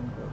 બંધ કરો.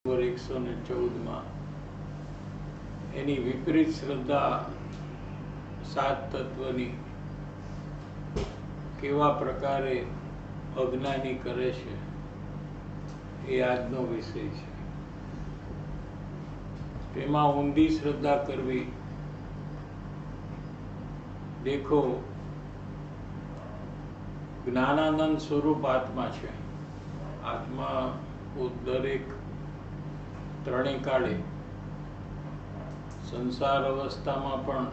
નંબર 114 એની વિપરીત શ્રદ્ધા સાત તત્વની કેવા પ્રકારે અજ્ઞાની કરે છે એ આજનો વિષય છે. તેમાં ઊંધી શ્રદ્ધા કરવી. દેખો, જ્ઞાનાનંદ સ્વરૂપ આત્મા છે. આત્મા દરેક ત્રણેય કાળે, સંસાર અવસ્થામાં પણ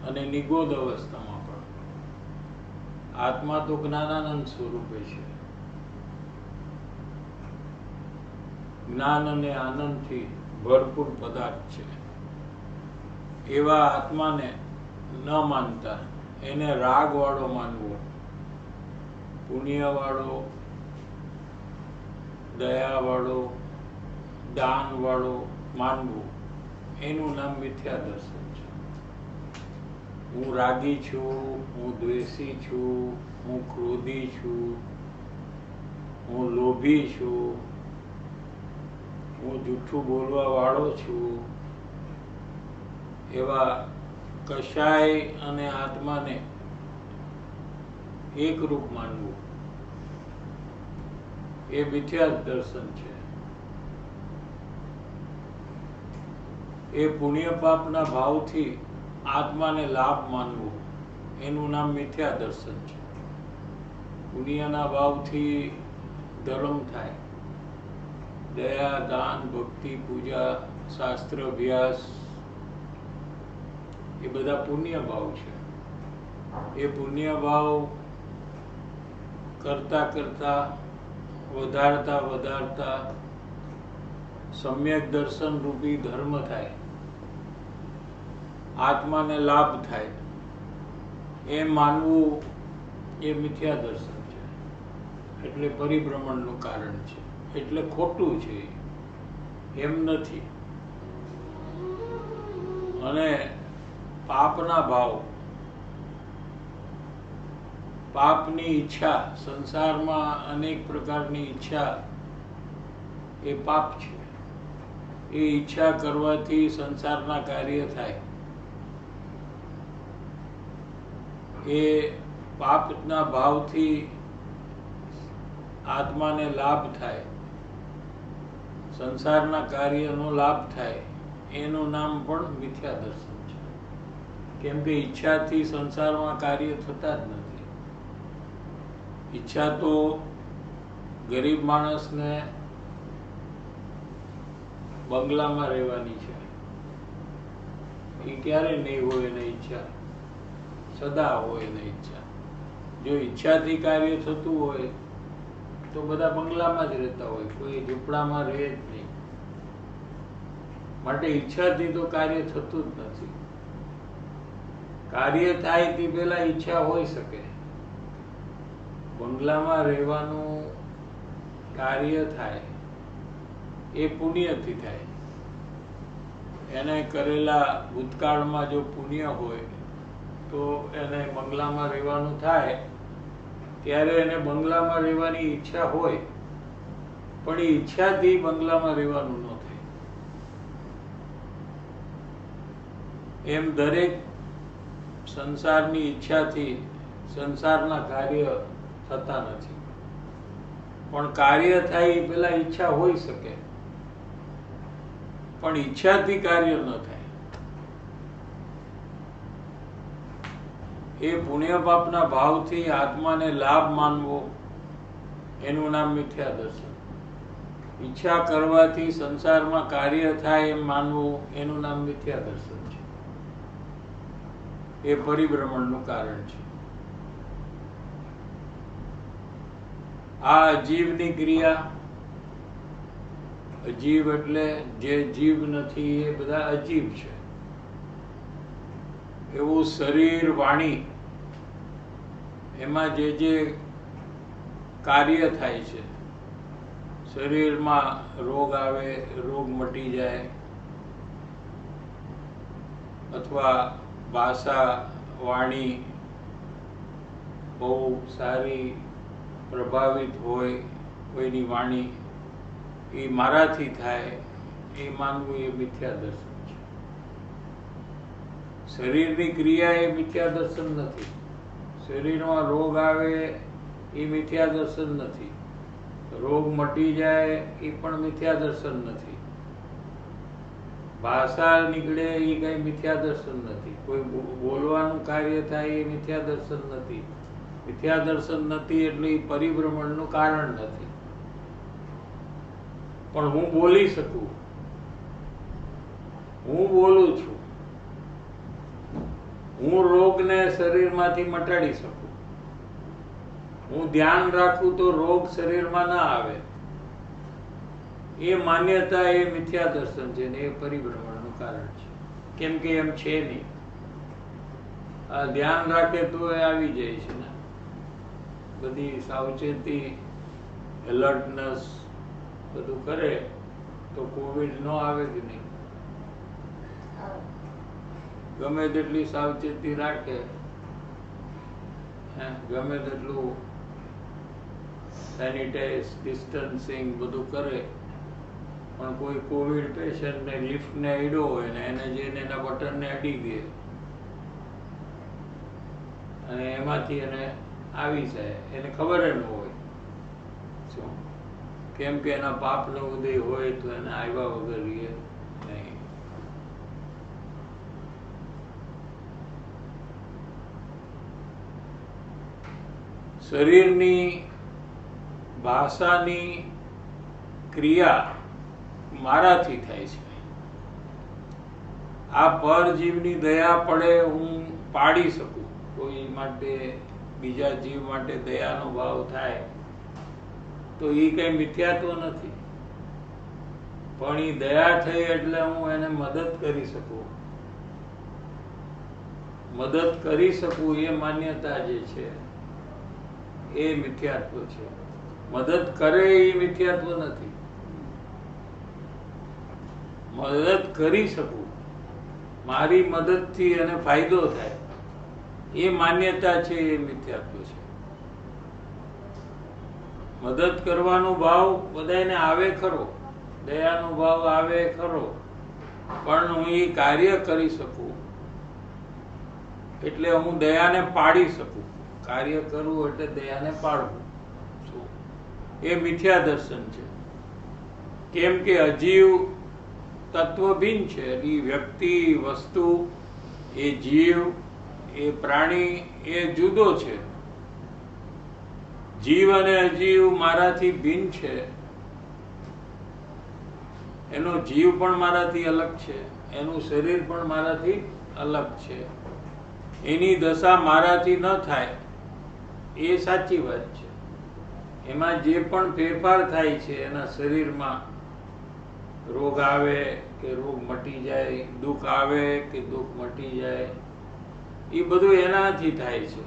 અને નિગોદ અવસ્થામાં પણ આત્મા તો જ્ઞાનાનંદ સ્વરૂપે છે. જ્ઞાન અને આનંદથી ભરપૂર પદાર્થ છે. એવા આત્માને ન માનતા એને રાગવાળો માનવો, પુણ્યવાળો, દયાવાળો, દાનવાળો માનવું, એનું નામ મિથ્યા દર્શન છે. હું રાગી છું, હું દ્વેષી છું, હું ક્રોધી છું, હું લોભી છું, હું જૂઠું બોલવા વાળો છું, એવા કશાય અને આત્માને એકરૂપ માનવું એ મિથ્યા દર્શન છે. એ પુણ્ય પાપના ભાવથી આત્માને લાભ માનવો એનું નામ મિથ્યા દર્શન છે. પુણ્યના ભાવથી ધર્મ થાય, દયા, દાન, ભક્તિ, પૂજા, શાસ્ત્ર અભ્યાસ એ બધા પુણ્ય ભાવ છે. એ પુણ્ય ભાવ કરતા કરતા વધારતા વધારતા સમ્યક દર્શન રૂપી ધર્મ થાય, આત્માને લાભ થાય, એમ માનવું એ મિથ્યા દર્શન છે. એટલે પરિભ્રમણનું કારણ છે. એટલે ખોટું છે, એમ નથી. અને પાપના ભાવ, પાપની ઈચ્છા, સંસારમાં અનેક પ્રકારની ઈચ્છા એ પાપ છે. એ ઈચ્છા કરવાથી સંસારના કાર્ય થાય. એ પાપના ભાવથી આત્માને લાભ થાય, સંસારના કાર્યનો લાભ થાય, એનું નામ પણ મિથ્યા દર્શન છે. કેમ કે ઈચ્છાથી સંસારમાં કાર્ય થતા જ નથી. ઈચ્છા તો ગરીબ માણસને બંગલામાં રહેવાની છે, એ ક્યારે નહીં હોય એને ઈચ્છા, સદા હોય એને ઈચ્છા. જો ઈચ્છાથી કાર્ય થતું હોય તો બધા બંગલામાં જ રહેતા હોય, કોઈ ઝૂંપડામાં રહે જ નહીં. માટે ઈચ્છાથી તો કાર્ય થતું જ નથી. કાર્ય થાય તે પહેલા ઈચ્છા હોઈ શકે. બંગલામાં રહેવાનું કાર્ય થાય એ પુણ્યથી થાય. એને કરેલા ભૂતકાળમાં જો પુણ્ય હોય તો એને બંગલામાં રહેવાનું થાય, ત્યારે એને બંગલામાં રહેવાની ઈચ્છા હોય, પણ એ ઈચ્છાથી બંગલામાં રહેવાનું ન થાય. એમ દરેક સંસારની ઈચ્છાથી સંસારના કાર્ય થતા નથી. પણ કાર્ય થાય એ પેલા ઈચ્છા હોઈ શકે, પણ ઈચ્છાથી કાર્ય ન થાય. એ પુણ્ય પાપના ભાવથી આત્માને લાભ માનવો એનું નામ મિથ્યા દર્શન. ઈચ્છા કરવાથી સંસારમાં કાર્ય થાય એમ માનવું એનું નામ મિથ્યા દર્શન છે. એ પરિભ્રમણનું કારણ છે. આ અજીવની ક્રિયા, અજીવ એટલે જે જીવ નથી એ બધા અજીવ છે. એવું શરીર, વાણી, એમાં જે કાર્ય થાય છે, શરીરમાં રોગ આવે, રોગ મટી જાય, અથવા ભાષા, વાણી બહુ સારી પ્રભાવિત હોય, કોઈની વાણી એ મારાથી થાય એ માનવું એ મિથ્યા દર્શન છે. શરીરની ક્રિયા એ મિથ્યા દર્શન નથી. શરીરમાં રોગ આવે એ મિથ્યા દર્શન નથી. રોગ મટી જાય એ પણ મિથ્યા દર્શન નથી. ભાષા નીકળે એ કઈ મિથ્યા દર્શન નથી. કોઈ બોલવાનું કાર્ય થાય એ મિથ્યા દર્શન નથી. મિથ્યા દર્શન નથી એટલે એ પરિભ્રમણનું કારણ નથી. પણ હું બોલી શકું, હું બોલું છું, હું રોગને શરીરમાંથી મટાડી શકું, હું ધ્યાન રાખું તો રોગ શરીરમાં ના આવે, એ માન્યતા એ મિથ્યા દર્શન છે ને એ પરિભ્રમણનું કારણ છે. કેમ કે એમ છે નહીં. આ ધ્યાન રાખે તો એ આવી જાય છે ને. બધી સાવચેતી, એલર્ટનેસ બધું કરે તો કોવિડ ન આવે કે નહીં. ગમે તેટલી સાવચેતી રાખે, ગમે તેટલું સેનિટાઈઝ, ડિસ્ટન્સિંગ બધું કરે, પણ કોઈ કોવિડ પેશન્ટને લિફ્ટને અડ્યો હોય ને એને જઈને એના બટનને અડી દે અને એમાંથી એને આવી જાય, એને ખબર ન હોય. શું? કેમ કે એના પાપનો ઉદય હોય તો એને આવ્યા વગર રહે નહીં. શરીરની, ભાષાની ક્રિયા મારાથી થાય છે. આ પરજીવની દયા પડે હું પાડી શકું, કોઈ માટે, બીજા જીવ માટે દયાનો ભાવ થાય તો એ કઈ મિથ્યાત્વ નથી. પણ એ દયા થઈ એટલે હું એને મદદ કરી શકું. મદદ કરી શકું એ માન્યતા જે છે એ મિથ્યાત્વ છે. મદદ કરે એ મિથ્યાત્વ નથી. મદદ કરી શકું, મારી મદદથી એને ફાયદો થાય એ માન્યતા છે એ મિથ્યાત્વ છે. મદદ કરવાનો ભાવ બધાને આવે ખરો, દયાનો ભાવ આવે ખરો, પણ હું એ કાર્ય કરી શકું એટલે હું દયાને પાડી શકું. કાર્ય કરવું એટલે દયાને પાડવું. એ મિથ્યા દર્શન છે. કેમ કે અજીવ તત્વ ભિન્ન છે. એ વ્યક્તિ, વસ્તુ, એ જીવ, એ પ્રાણી, એ જુદો છે. જીવ અને અજીવ મારાથી ભિન્ન છે. એનો જીવ પણ મારાથી અલગ છે, એનું શરીર પણ મારાથી અલગ છે. એની દશા મારાથી ન થાય એ સાચી વાત છે. એમાં જે પણ ફેરફાર થાય છે, એના શરીરમાં રોગ આવે કે રોગ મટી જાય, દુઃખ આવે કે દુઃખ મટી જાય, એ બધું એનાથી થાય છે.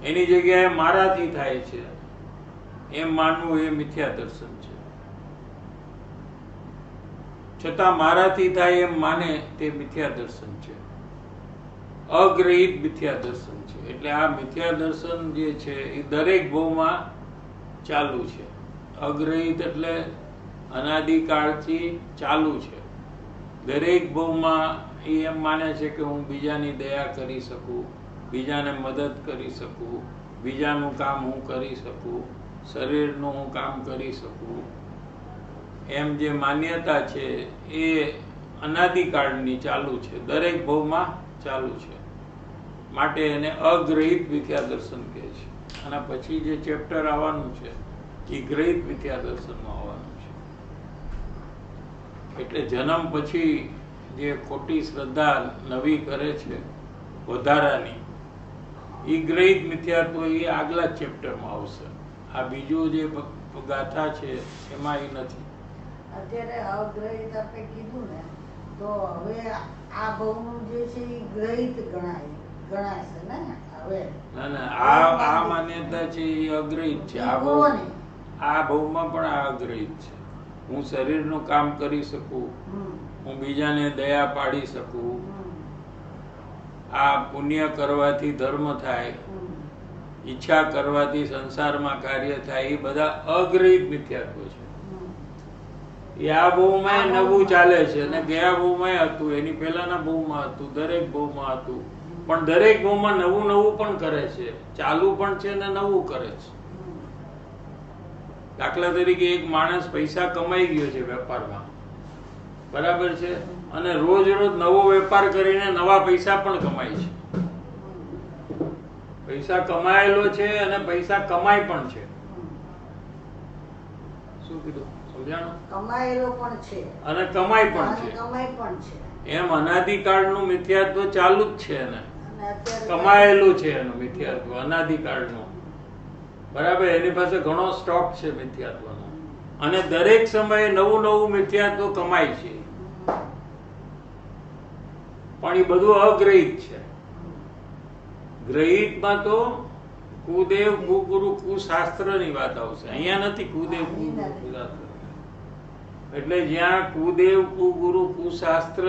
એની જગ્યાએ મારાથી થાય છે એમ માનવું એ મિથ્યા દર્શન છે. છતાં મારાથી થાય એમ માને તે મિથ્યા દર્શન છે, અગ્રહિત મિથ્યા દર્શન છે. એટલે આ મિથ્યા દર્શન જે છે એ દરેક ભાવમાં ચાલુ છે. અગ્રહિત એટલે અનાદિકાળથી ચાલુ છે. દરેક ભાવમાં એ એમ માને છે કે હું બીજાની દયા કરી શકું, બીજાને મદદ કરી શકું, બીજાનું કામ હું કરી શકું, શરીરનું હું કામ કરી શકું, એમ જે માન્યતા છે એ અનાદિકાળની ચાલુ છે, દરેક ભાવમાં ચાલુ છે. માટે એને અગ્રહિત મિથ્યા દર્શન કહે છે. અને પછી જે ચેપ્ટર આવવાનું છે એ ગ્રહિત મિથ્યા દર્શનમાં આવવાનું છે. એટલે જન્મ પછી જે ખોટી શ્રદ્ધા નવી કરે છે વધારાની, એ ગ્રહિત મિથ્યાત્વ એ આગલા ચેપ્ટરમાં આવશે. આ બીજું જે ગાથા છે એમાં એ નથી. અત્યારે અગ્રહિત આપણે કીધું ને, તો હવે આ ભવનું જે છે એ ગ્રહિત ગણાશે ને હવે? ના ના, આ માન્યતા છે એ અગ્રહિત છે. આ ભવમાં પણ આ અગ્રહિત છે. હું શરીરનું કામ કરી શકું, હું બીજાને દયા પાડી શકું, આ પુણ્ય કરવાથી ધર્મ થાય, ઈચ્છા કરવાથી સંસારમાં કાર્ય થાય, એ બધા અગ્રહિત મિથ્યાત્વ છે. એ આ બહુમાં નવું ચાલે છે અને ગયા બહુમાં હતું, એની પહેલાના બહુમાં હતું, દરેક બહુમાં હતું. પણ દરેક બહુમાં નવું નવું પણ કરે છે, ચાલુ પણ છે ને નવું કરે છે. દાખલા તરીકે એક માણસ પૈસા કમાઈ ગયો છે વેપારમાં, બરાબર છે, અને રોજ રોજ નવો વેપાર કરીને નવા પૈસા પણ કમાય છે. પૈસા કમાયેલો છે અને પૈસા કમાય પણ છે. શું કીધું? સમજાણું? કમાયેલો પણ છે અને કમાય પણ છે. એમ અનાદિકાળનું મિથ્યાત્વ ચાલુ જ છે ને, કમાયેલું છે એનું મિથ્યાત્વ અનાદિકાળનું. બરાબર, એની પાસે ઘણો સ્ટોક છે મિથ્યાત્વનો, અને દરેક સમયે નવું નવું મિથ્યાત્વ કમાય છે. પણ એ બધું અગ્રહિત છે. ગ્રહિતમાં તો કુદેવ કુગુરુ કુશાસ્ત્ર ની વાત આવશે. અહીંયા નથી કુદેવ કુગુરુ કુશાસ્ત્ર. એટલે જ્યાં કુદેવ કુગુરુ કુશાસ્ત્ર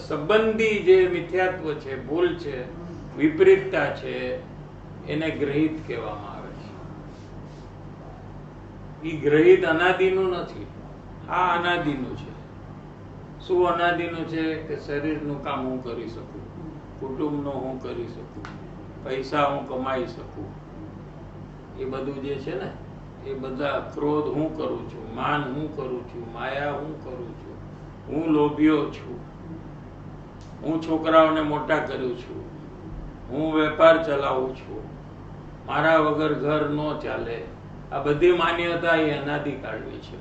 સંબંધી જે મિથ્યાત્વ છે, ભૂલ છે, વિપરીતતા છે, એને ગ્રહિત કહેવામાં આવે છે. એ ગ્રહિત અનાદિનું નથી, આ અનાદિનું છે. શું અનાદિનું છે? કે શરીરનું કામ હું કરી શકું, કુટુંબનું હું કરી શકું, પૈસા હું કમાઈ શકું, એ બધું જે છે ને એ બધા ક્રોધ હું કરું છું, માન હું કરું છું, માયા હું કરું છું, હું લોભ્યો છું, હું છોકરાઓને મોટા કરું છું, હું વેપાર ચલાવું છું, મારા વગર ઘર ન ચાલે, આ બધી માન્યતા એ અનાદિકાળની છે.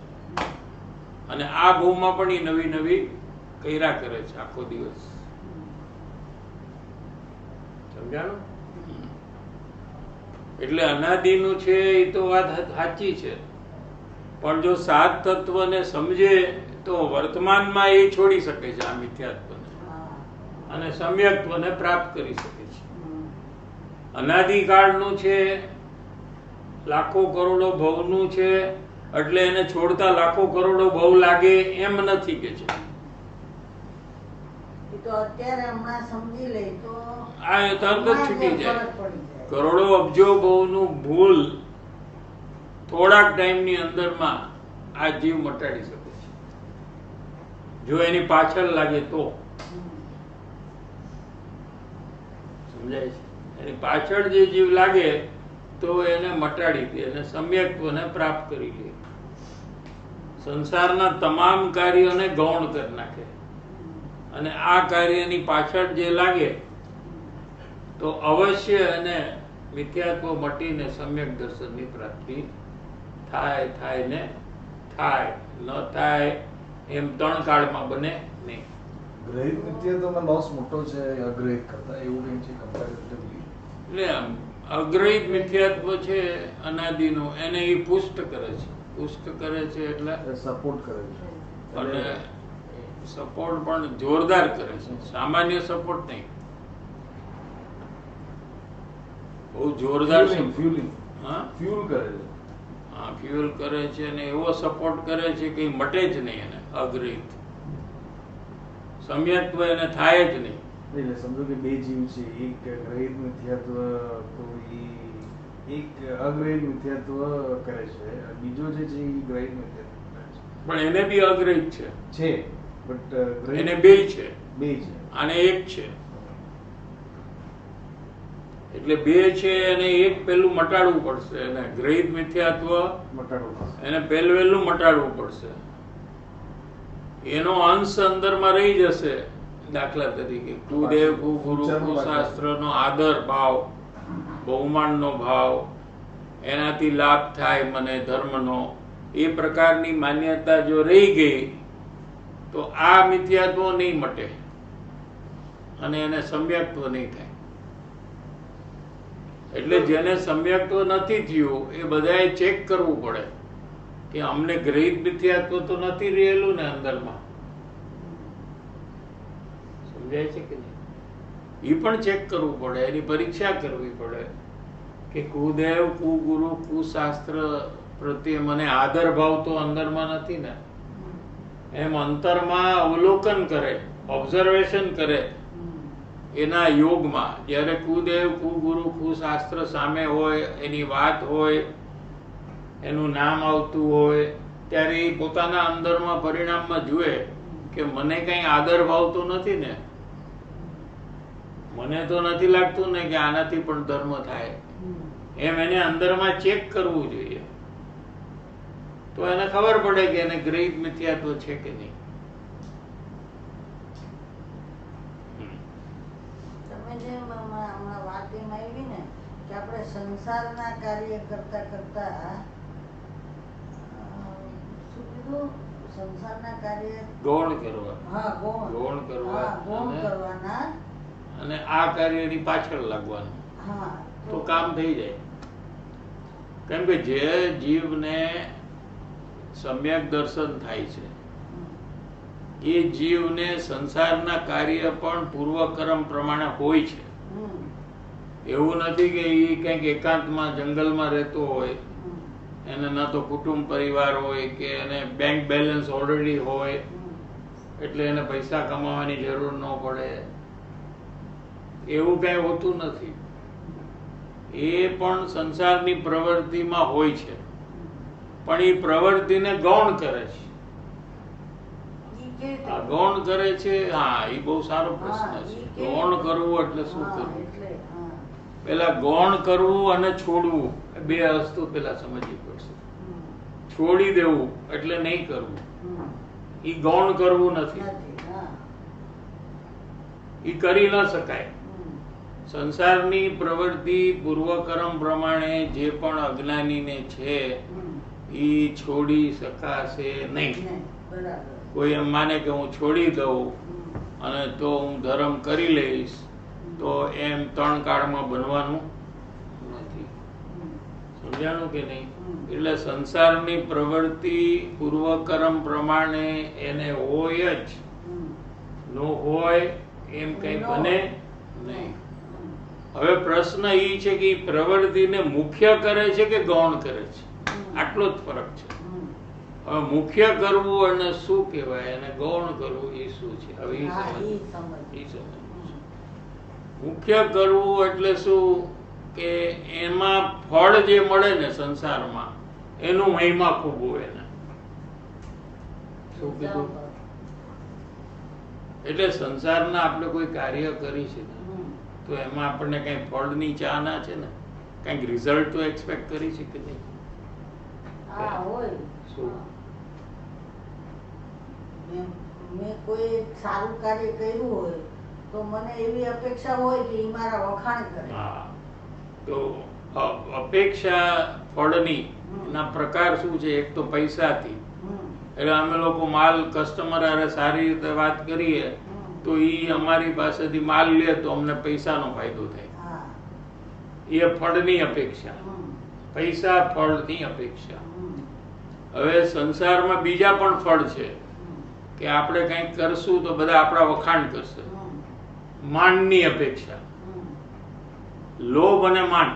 અને આ ભૂમાં પણ એ નવી નવી કર્યા કરે છે આખો દિવસ. સમજાણું? એટલે અનાદિનું છે એ તો વાત સાચી છે, પણ જો સાત તત્વને સમજે તો વર્તમાનમાં એ છોડી શકે છે આ મિથ્યાત્વને અને સમ્યક્ત્વને પ્રાપ્ત કરી શકે છે. અનાદિકાળનું છે, લાખો કરોડો ભવનું છે, એટલે એને છોડતા લાખો કરોડો ભવ લાગે એમ નથી કે છે. તો અત્યારે હમણાં સમજી લે તો આ તરત જ છૂટી જાય. કરોડો અબજો ભવનું ભૂલ થોડાક ટાઈમની અંદરમાં આ જીવ મટાડી શકે છે, જો એની પાછળ લાગે તો. સમજાય છે? એની પાછળ જે જીવ લાગે તો એને મટાડી દે, એને સમ્યક્ત્વને પ્રાપ્ત કરી લે. સંસારના તમામ કાર્યોને ગૌણ કરી નાખે અને આ કાર્યની પાછળ જે લાગે તો અવશ્ય એને મિથ્યાત્વ મટીને સમ્યક દર્શનની પ્રાપ્તિ થાય ને થાય, ન થાય એમ 3 કાળમાં બને નહીં. ગ્રહિત મિથ્યાત્વમાં લોસ મોટો છે અગ્રહિત કરતા, એવું કંઈ છે કમ્પેરેટિવલી? એટલે અગ્રહિત મિથ્યાત્વ છે અનાદિનું, એને એ પુષ્ટ કરે છે. પુષ્ટ કરે છે એટલે સપોર્ટ કરે છે, અને સપોર્ટ પણ જોરદાર કરે છે, સામાન્ય સપોર્ટ નહીં, બહુ જોરદાર ફ્યુલિંગ હા ફ્યુલ કરે છે. હા ફ્યુઅલ કરે છે અને એવો સપોર્ટ કરે છે કે મટે જ નહીં. એને અગ્રહિત સમ્યક્ત્વ એને થાય જ નહીં. એટલે સમજો કે 2 જીવ છે, એક ગ્રહિત મિથ્યાત્વ તો એક અગ્રહિત મિથ્યાત્વ કરે છે, બીજો જે છે એ ગ્રહિત મિથ્યાત્વ કરે છે, પણ એને બી અગ્રહિત છે, બટ એને બે છે, આને એક છે. એટલે બે છે અને એક પેલું મટાડવું પડશે. એને ગ્રહિત મિથ્યાત્વ મટાડવું પડશે, એને પહેલું મટાડવું પડશે. એનો અંશ અંદરમાં રહી જશે. દાખલા તરીકે કુદેવ કુગુરુ કુશાસ્ત્રનો આદર ભાવ, બહુમાનનો ભાવ, એનાથી લાભ થાય મને ધર્મનો, એ પ્રકારની માન્યતા જો રહી ગઈ તો આ મિથ્યાત્વ નહીં મટે અને એને સમ્યક્ત્વ નહીં થાય. એટલે જેને સમ્યક્ત્વ નથી થયું એ બધાએ ચેક કરવું પડે કે અમને ગ્રહિત મિથ્યાત્વ તો નથી રહેલું ને અંદરમાં. સમજાય છે કે નહીં? એ પણ ચેક કરવું પડે, એની પરીક્ષા કરવી પડે કે કુદેવ કુગુરુ કુશાસ્ત્ર પ્રત્યે મને આદર ભાવ તો અંદરમાં નથી ને. એમ અંતરમાં અવલોકન કરે, ઓબ્ઝર્વેશન કરે એના યોગમાં. જ્યારે કુદેવ કુગુરુ કુશાસ્ત્ર સામે હોય, એની વાત હોય, એનું નામ આવતું હોય, ત્યારે એ પોતાના અંદરમાં પરિણામમાં જુએ કે મને કઈ આદર ભાવ તો નથી ને, મને તો નથી લાગતું ને કે આનાથી પણ ધર્મ થાય. એમ એને અંદરમાં ચેક કરવું જોઈએ, તો એને ખબર પડે કે એને ગ્રહિત મિથ્યાત્વ છે કે નહીં. તમે જે હમણાં વાત એમ આવી ને કે આપણે સંસારના કાર્ય કરતા કરતા શું કીધું, સંસારના કાર્ય ગૌણ કરવા, હા ગૌણ કરવા, ગૌણ કરવાના અને આ કાર્યની પાછળ લાગવાનું, હા તો કામ થઈ જાય. કેમ કે જે જીવને સમ્યક દર્શન થાય છે એ જીવને સંસારના કાર્ય પણ પૂર્વકર્મ પ્રમાણે હોય છે. એવું નથી કે એ કંઈક એકાંતમાં જંગલમાં રહેતો હોય, એને ન તો કુટુંબ પરિવાર હોય કે એને બેંક બેલેન્સ ઓલરેડી હોય એટલે એને પૈસા કમાવાની જરૂર ન પડે, એવું કઈ હોતું નથી. એ પણ સંસારની પ્રવૃત્તિમાં હોય છે, પણ એ પ્રવૃત્તિને ગૌણ કરે છે. આ ગૌણ કરે છે. હા, એ બહુ સારો પ્રશ્ન છે. ગૌણ કરવું એટલે શું કરવું? પેલા ગૌણ કરવું અને છોડવું બે વસ્તુ પેલા સમજવી પડશે. છોડી દેવું એટલે નહીં કરવું, એ ગૌણ કરવું નથી, એ કરી ન શકાય. સંસારની પ્રવૃત્તિ પૂર્વકર્મ પ્રમાણે જે પણ અજ્ઞાનીને છે એ છોડી શકાશે નહીં. કોઈ એમ માને કે હું છોડી દઉં અને તો હું ધર્મ કરી લઈશ, તો એમ 3 કાળમાં બનવાનું નથી. સમજાણું કે નહીં? એટલે સંસારની પ્રવૃત્તિ પૂર્વકર્મ પ્રમાણે એને હોય જ, નો હોય એમ કઈ બને નહીં. હવે પ્રશ્ન એ છે કે પ્રવૃત્તિને મુખ્ય કરે છે કે ગૌણ કરે છે, આટલો જ ફરક છે. હવે મુખ્ય કરવું અને શું કહેવાય અને ગૌણ કરવું એ શું છે, હવે એ સમજ. મુખ્ય કરવું એટલે શું કે એમાં ફળ જે મળે ને સંસારમાં એનું મહિમા ખૂબ હોય એને. શું કીધું? એટલે સંસારના આપણે કોઈ કાર્ય કરી છે તો એમાં આપણને કઈ ફળની ચાહના છે ને, કઈક રિઝલ્ટ તો એક્સપેક્ટ કરી છે કે નહીં? શું મેં કોઈ સારું કાર્ય કર્યું હોય તો મને એવી અપેક્ષા હોય કે એ મારા વખાણ કરે. હા, તો અપેક્ષા ફળની ના પ્રકાર શું છે? એક તો પૈસાથી, એટલે અમે લોકો માલ કસ્ટમર હારે સારી રીતે વાત કરીએ તો એ અમારી પાસેથી માલ લે તો અમને પૈસાનો ફાયદો થાય. હા. એ ફળની અપેક્ષા, પૈસા ફળની અપેક્ષા. હવે સંસારમાં બીજા પણ ફળ છે કે આપણે કંઈક કરશું તો બધા આપણા વખાણ કરશે. માનની અપેક્ષા, લોભ અને માન,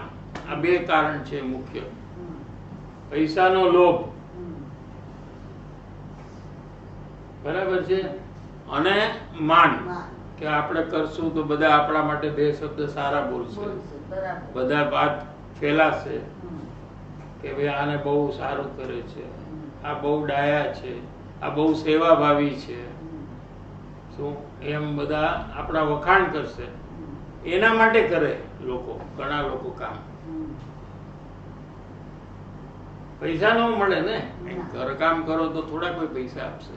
આ બે કારણ છે મુખ્ય. પૈસાનો લોભ, બરાબર છે, અને માન કે આપણે કરશું તો બધા આપણા માટે બે શબ્દ સારા બોલશે, બધા વાત ફેલાશે કે ભાઈ આને બહુ સારું કરે છે, આ બહુ ડાયા છે, આ બહુ સેવાભાવી છે, શું એમ બધા આપણા વખાણ કરશે. એના માટે કરે લોકો, ઘણા લોકો કામ. પૈસા ન મળે ને, ઘર કામ કરો તો થોડા કોઈ પૈસા આપશે.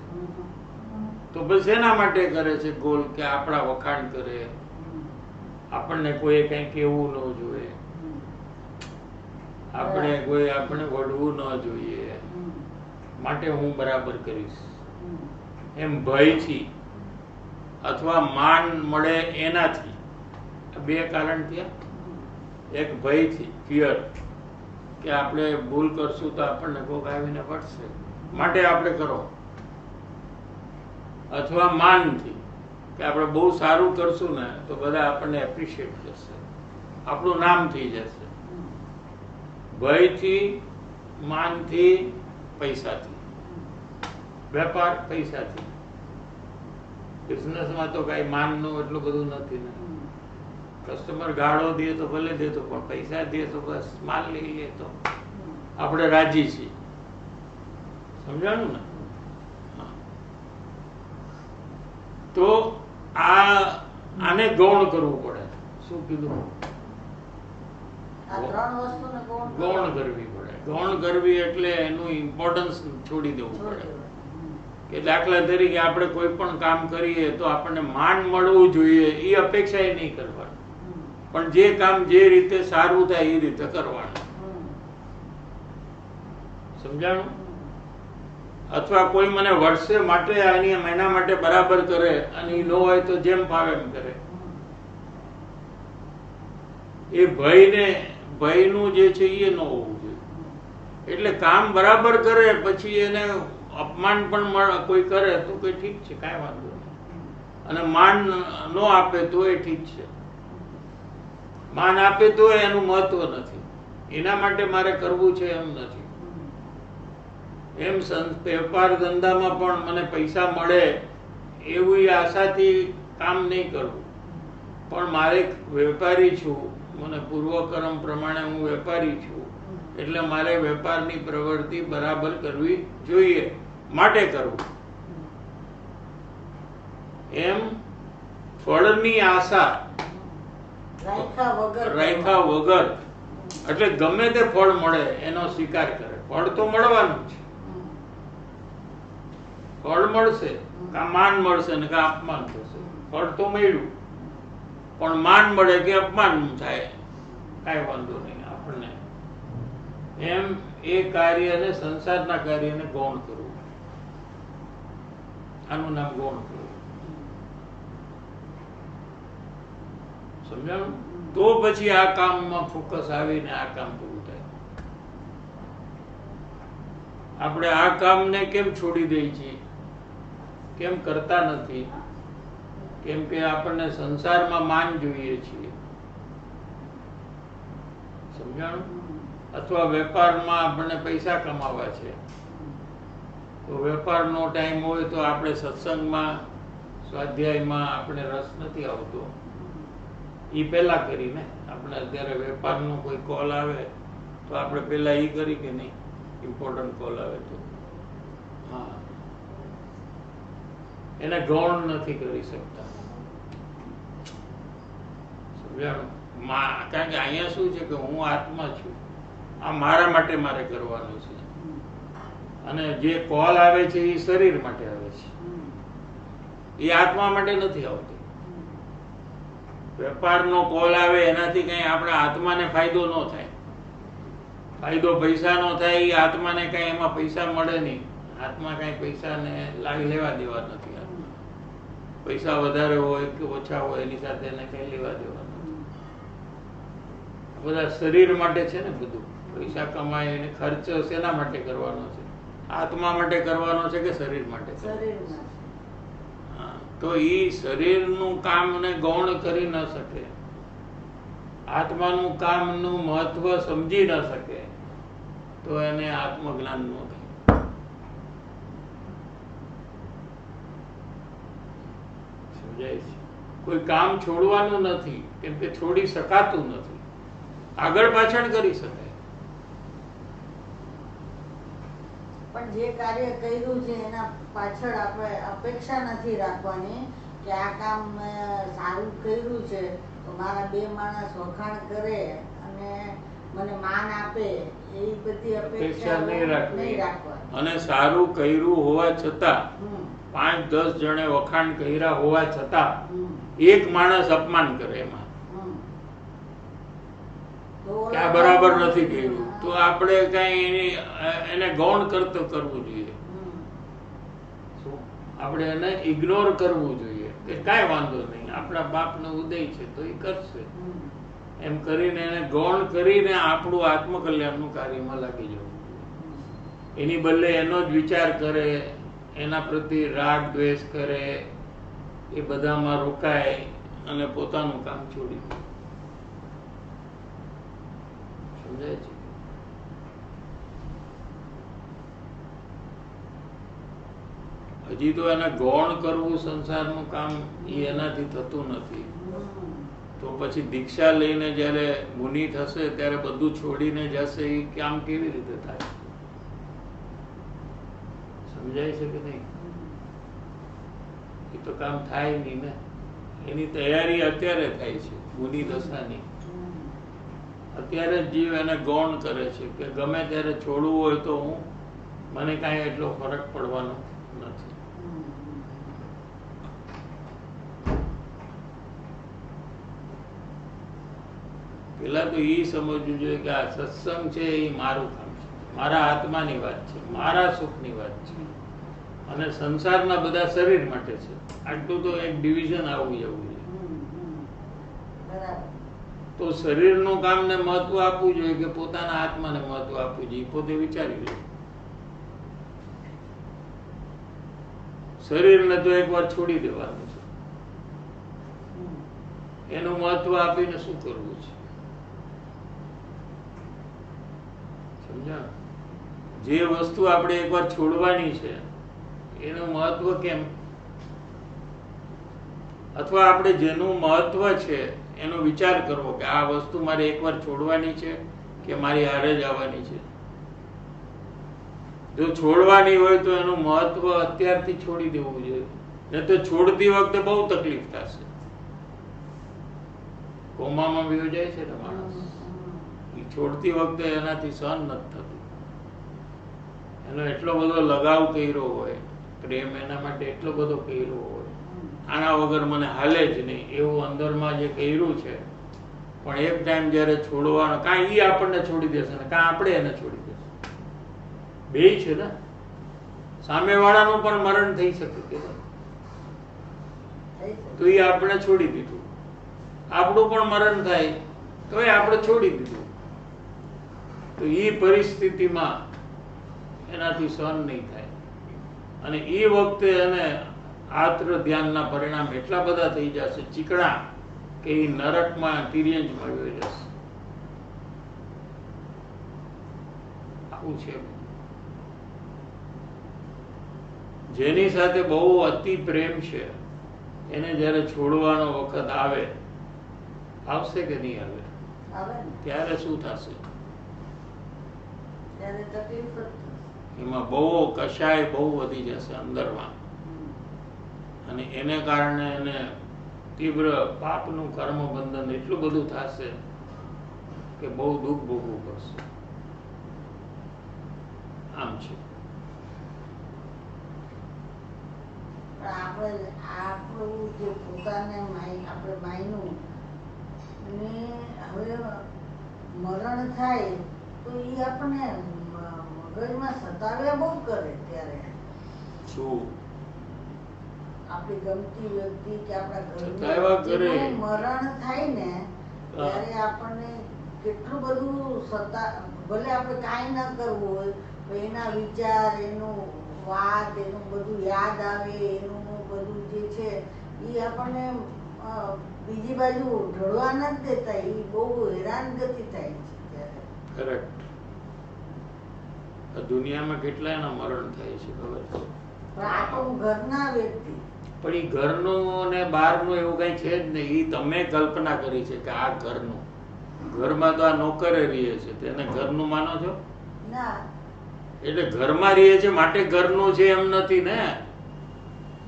તો બસ એના માટે કરે છે ગોલ, કે આપણા વખાણ કરે, આપણને કોઈ કઈ કેવું ન જોઈએ, આપણે વઢવું ન જોઈએ, માટે હું બરાબર કરીશ એમ ભયથી અથવા માન મળે એનાથી. બે કારણ થયા. એક ભયથી, ફિયર, કે આપણે ભૂલ કરશું તો આપણને કોક આવીને પડશે માટે આપણે કરો. અથવા માનથી, કે આપણે બહુ સારું કરશું ને તો બધા આપણને એપ્રિશિએટ કરશે, આપણું નામ થઈ જશે. ભયથી, માનથી, પૈસાથી. વેપાર પૈસાથી. બિઝનેસમાં તો કઈ માનનું એટલું બધું નથી ને. કસ્ટમર ગાળો દે તો ભલે દેતો, પણ પૈસા દે તો બસ માલ લઈ લે તો આપણે રાજી છીએ. સમજાણું ને? તો આને ગૌણ કરવું પડે. શું કીધું? ગૌણ કરવી પડે. ગૌણ કરવી એટલે એનું ઇમ્પોર્ટન્સ છોડી દેવું પડે. કે દાખલા તરીકે આપણે કોઈ પણ કામ કરીએ તો આપણને માન મળવું જોઈએ એ અપેક્ષા એ નહીં કરવાની, પણ જે કામ જે રીતે સારું થાય એ રીતે કરવાનું. સમજાણું? અથવા કોઈ મને વર્ષે માટે આની મહિના માટે બરાબર કરે અને એ ન હોય તો જેમ ફાવે એમ કરે. એ ભયનું જે છે એ ન હોવું જોઈએ. એટલે કામ બરાબર કરે પછી એને અપમાન પણ કોઈ કરે તો કોઈ ઠીક છે, કાંઈ વાંધો નહીં. અને માન ન આપે તો એ ઠીક છે. માન આપે તો એનું મહત્વ નથી. એના માટે મારે કરવું છે એમ નથી. એમ વેપાર ધંધામાં પણ મને પૈસા મળે એવી આશાથી કામ નહીં કરવું. પણ મારે વેપારી છું, મને પૂર્વકર્મ પ્રમાણે હું વેપારી છું, એટલે મારે વેપારની પ્રવૃત્તિ બરાબર કરવી જોઈએ, માટે કરવું. એમ ફળની આશા રાખ્યા વગર, એટલે ગમે તે ફળ મળે એનો સ્વીકાર કરે. ફળ તો મળવાનું છે, ફળ મળશે, કા માન મળશે ને કા અપમાન થશે. ફળ તો મળ્યું, પણ માન મળે કે અપમાન થાય કાંઈ વાંધો નહીં આપણને. એમ એ કાર્યને, સંસારના કાર્યને ગૌણ કરવું, આનું નામ ગૌણ કરવું. સમજાણું? તો પછી આ કામમાં ફોકસ આવીને આ કામ પૂરું થાય. આપણે આ કામને કેમ છોડી દઈએ છીએ, કેમ કરતા નથી? કેમ કે આપણને સંસારમાં માન જોઈએ છીએ. સમજાણું? અથવા વેપારમાં આપણને પૈસા કમાવા છે, તો વેપારનો ટાઈમ હોય તો આપણે સત્સંગમાં, સ્વાધ્યાયમાં આપણે રસ નથી આવતો. એ પહેલા કરીને આપણે અત્યારે વેપારનો કોઈ કોલ આવે તો આપણે પહેલા એ કરી કે નહીં? ઇમ્પોર્ટન્ટ કોલ આવે તો હા, એને ગૌણ નથી કરી શકતા. સમજાણું? કારણ કે અહીંયા શું છે કે હું આત્મા છું, આ મારા માટે મારે કરવાનું છે, અને જે કોલ આવે છે એ શરીર માટે આવે છે. એ આત્મા માટે નથી આવતી. વેપારનો કોલ આવે એનાથી કઈ આપણા આત્માને ફાયદો ન થાય. ફાયદો પૈસાનો થાય, એ આત્માને કઈ એમાં પૈસા મળે નહીં. આત્મા કઈ પૈસાને લેવા દેવા નથી. પૈસા વધારે હોય કે ઓછા હોય એની સાથે એને કઈ લેવા દેવા નથી. બધા શરીર માટે છે ને બધું. પૈસા કમાય એને ખર્ચ શેના માટે કરવાનો છે? આત્મા માટે કરવાનો છે કે શરીર માટે? તો એ શરીરનું કામને ગૌણ કરી ન શકે, આત્માનું કામનું મહત્વ સમજી ન શકે, તો એને આત્મજ્ઞાન ન થાય. સમજાય છે? કોઈ કામ છોડવાનું નથી, કેમ કે છોડી શકાતું નથી. આગળ પાછળ કરી શકાય, પણ જે કાર્ય કર્યું છે એના પાછળ આપણે અપેક્ષા નથી રાખવાની કે આ કામ મેં સારું કર્યું છે તો મારા બે માણસ વખાણ કરે અને મને માન આપે, એ બધી અપેક્ષા નહીં નહીં રાખવી. રાખવાની. અને સારું કર્યું હોવા છતાં 5-10 જણે વખાણ કર્યા હોવા છતાં એક માણસ અપમાન કરે એમાં કે આ બરાબર નથી કર્યું, તો આપણે કઈ એને ગૌણ કરતો કરવું જોઈએ. આપણે એને ઇગ્નોર કરવું જોઈએ કે કાંઈ વાંધો નહીં, આપણા બાપનો ઉદય છે તો એ કરશે, એમ કરીને એને ગૌણ કરીને આપણું આત્મકલ્યાણનું કાર્યમાં લાગી જવું. એની બદલે એનો જ વિચાર કરે, એના પ્રત્યે રાગ દ્વેષ કરે, એ બધામાં રોકાય અને પોતાનું કામ છોડી દે. સમજાય છે? હજી તો એને ગૌણ કરવું સંસારનું કામ એ એનાથી થતું નથી. તો પછી દીક્ષા લઈને જ્યારે મુનિ થશે ત્યારે બધું છોડીને જશે, એ કામ કેવી રીતે થાય? સમજાય છે કે નહીં? એ તો કામ થાય નહીં ને. એની તૈયારી અત્યારે થાય છે મુનિ દશાની. અત્યારે જ જીવ એને ગૌણ કરે છે કે ગમે ત્યારે છોડવું હોય તો મને કાંઈ એટલો ફરક પડવાનો નથી. પેલા તો એ સમજવું જોઈએ કે આ સત્સંગ છે એ મારું કામ છે, મારા આત્માની વાત છે, મારા સુખની વાત છે, અને સંસારના બધા શરીર માટે છે. આટલું તો એક ડિવિઝન આવવું જવું છે. તો શરીરનું કામને મહત્વ આપવું જોઈએ કે પોતાના આત્માને મહત્વ આપવું જોઈએ, પોતે વિચારી લે. શરીરને તો એકવાર છોડી દેવાનું છે, એનું મહત્વ આપીને શું કરવું છે? સમજા? જે વસ્તુ આપણે એકવાર છોડવાની છે એનું મહત્વ કેમ? અથવા આપણે જેનું મહત્વ છે એનો વિચાર કરવો કે આ વસ્તુ મારે એકવાર છોડવાની છે કે મારી હારે જ આવવાની છે. જો છોડવાની હોય તો એનું મહત્વ અત્યારથી છોડી દેવું જોઈએ, નહીં તો છોડતી વખતે બહુ તકલીફ થશે. કોમામાં વયો જાય છે ને માણસ, એ છોડતી વખતે એનાથી સહન નથી થતું. એનો એટલો બધો લગાવ કર્યો હોય, પ્રેમ એના માટે એટલો બધો કર્યો હોય, આના વગર મને હાલે જ નહીં એવું અંદરમાં જે કર્યું છે, પણ એક ટાઈમ જયારે છોડવાનો, કાં ઈ આપણને છોડી દેશે ને કાં આપણે એને છોડી દેશે. બેય છે ને. સામેવાળાનું પણ મરણ થઈ શકે કે તો એ આપણે છોડી દીધું, આપણું પણ મરણ થાય તો એ આપણે છોડી દીધું. તો એ પરિસ્થિતિમાં એનાથી સહન નહીં થાય, અને એ વખતે એને આત્ર ધ્યાનના પરિણામ એટલા બધા થઈ જશે ચીકણા કે એ નરકમાં તિર્યંજમાં વયો જશે. આવું છે. જેની સાથે બહુ અતિ પ્રેમ છે એને જયારે છોડવાનો વખત આવે, આવશે કે નહીં આવે? ત્યારે શું થશે? એમાં બહુ કશાય બહુ વધી જશે અંદરમાં, અને એને કારણે એને તીવ્ર પાપનું કર્મ બંધન એટલું બધું થશે કે બહુ દુઃખ ભોગવવું પડશે. આમ છે. આપણે આ આપણું જે પોતાને આપણે માયનું અને હવે મરણ થાય તો એ આપણને મગજમાં સતાવ્યા બહુ કરે. ત્યારે શું આપણી ગમતી વ્યક્તિ કે આપણા સતાવ્યા કરે? ઘરનું મરણ થાય ને ત્યારે આપણને કેટલું બધું ભલે આપણે કાંઈ ન કરવું હોય પણ એના વિચાર, એનું વાત, એનું બધું યાદ આવે, એનું બધું જે છે એ આપણને બીજી બાજુ ઢળવા નથી દેતા. એ બહુ હેરાનગતિ થાય છે ત્યારે. કરેક્ટ. દુનિયામાં કેટલા એના મરણ થાય છે ખબર છે? પણ આ તો ઘરના વ્યક્તિ, પણ એ ઘરનું ને બહારનું એવું કઈ છે જ નહીં. એ તમે કલ્પના કરી છે કે આ ઘરનું. ઘરમાં તો આ નોકરે રહે છે, તેને ઘરનું માનો છો? ના એટલે ઘરમાં રહે છે માટે ઘરનું છે એમ નથી ને.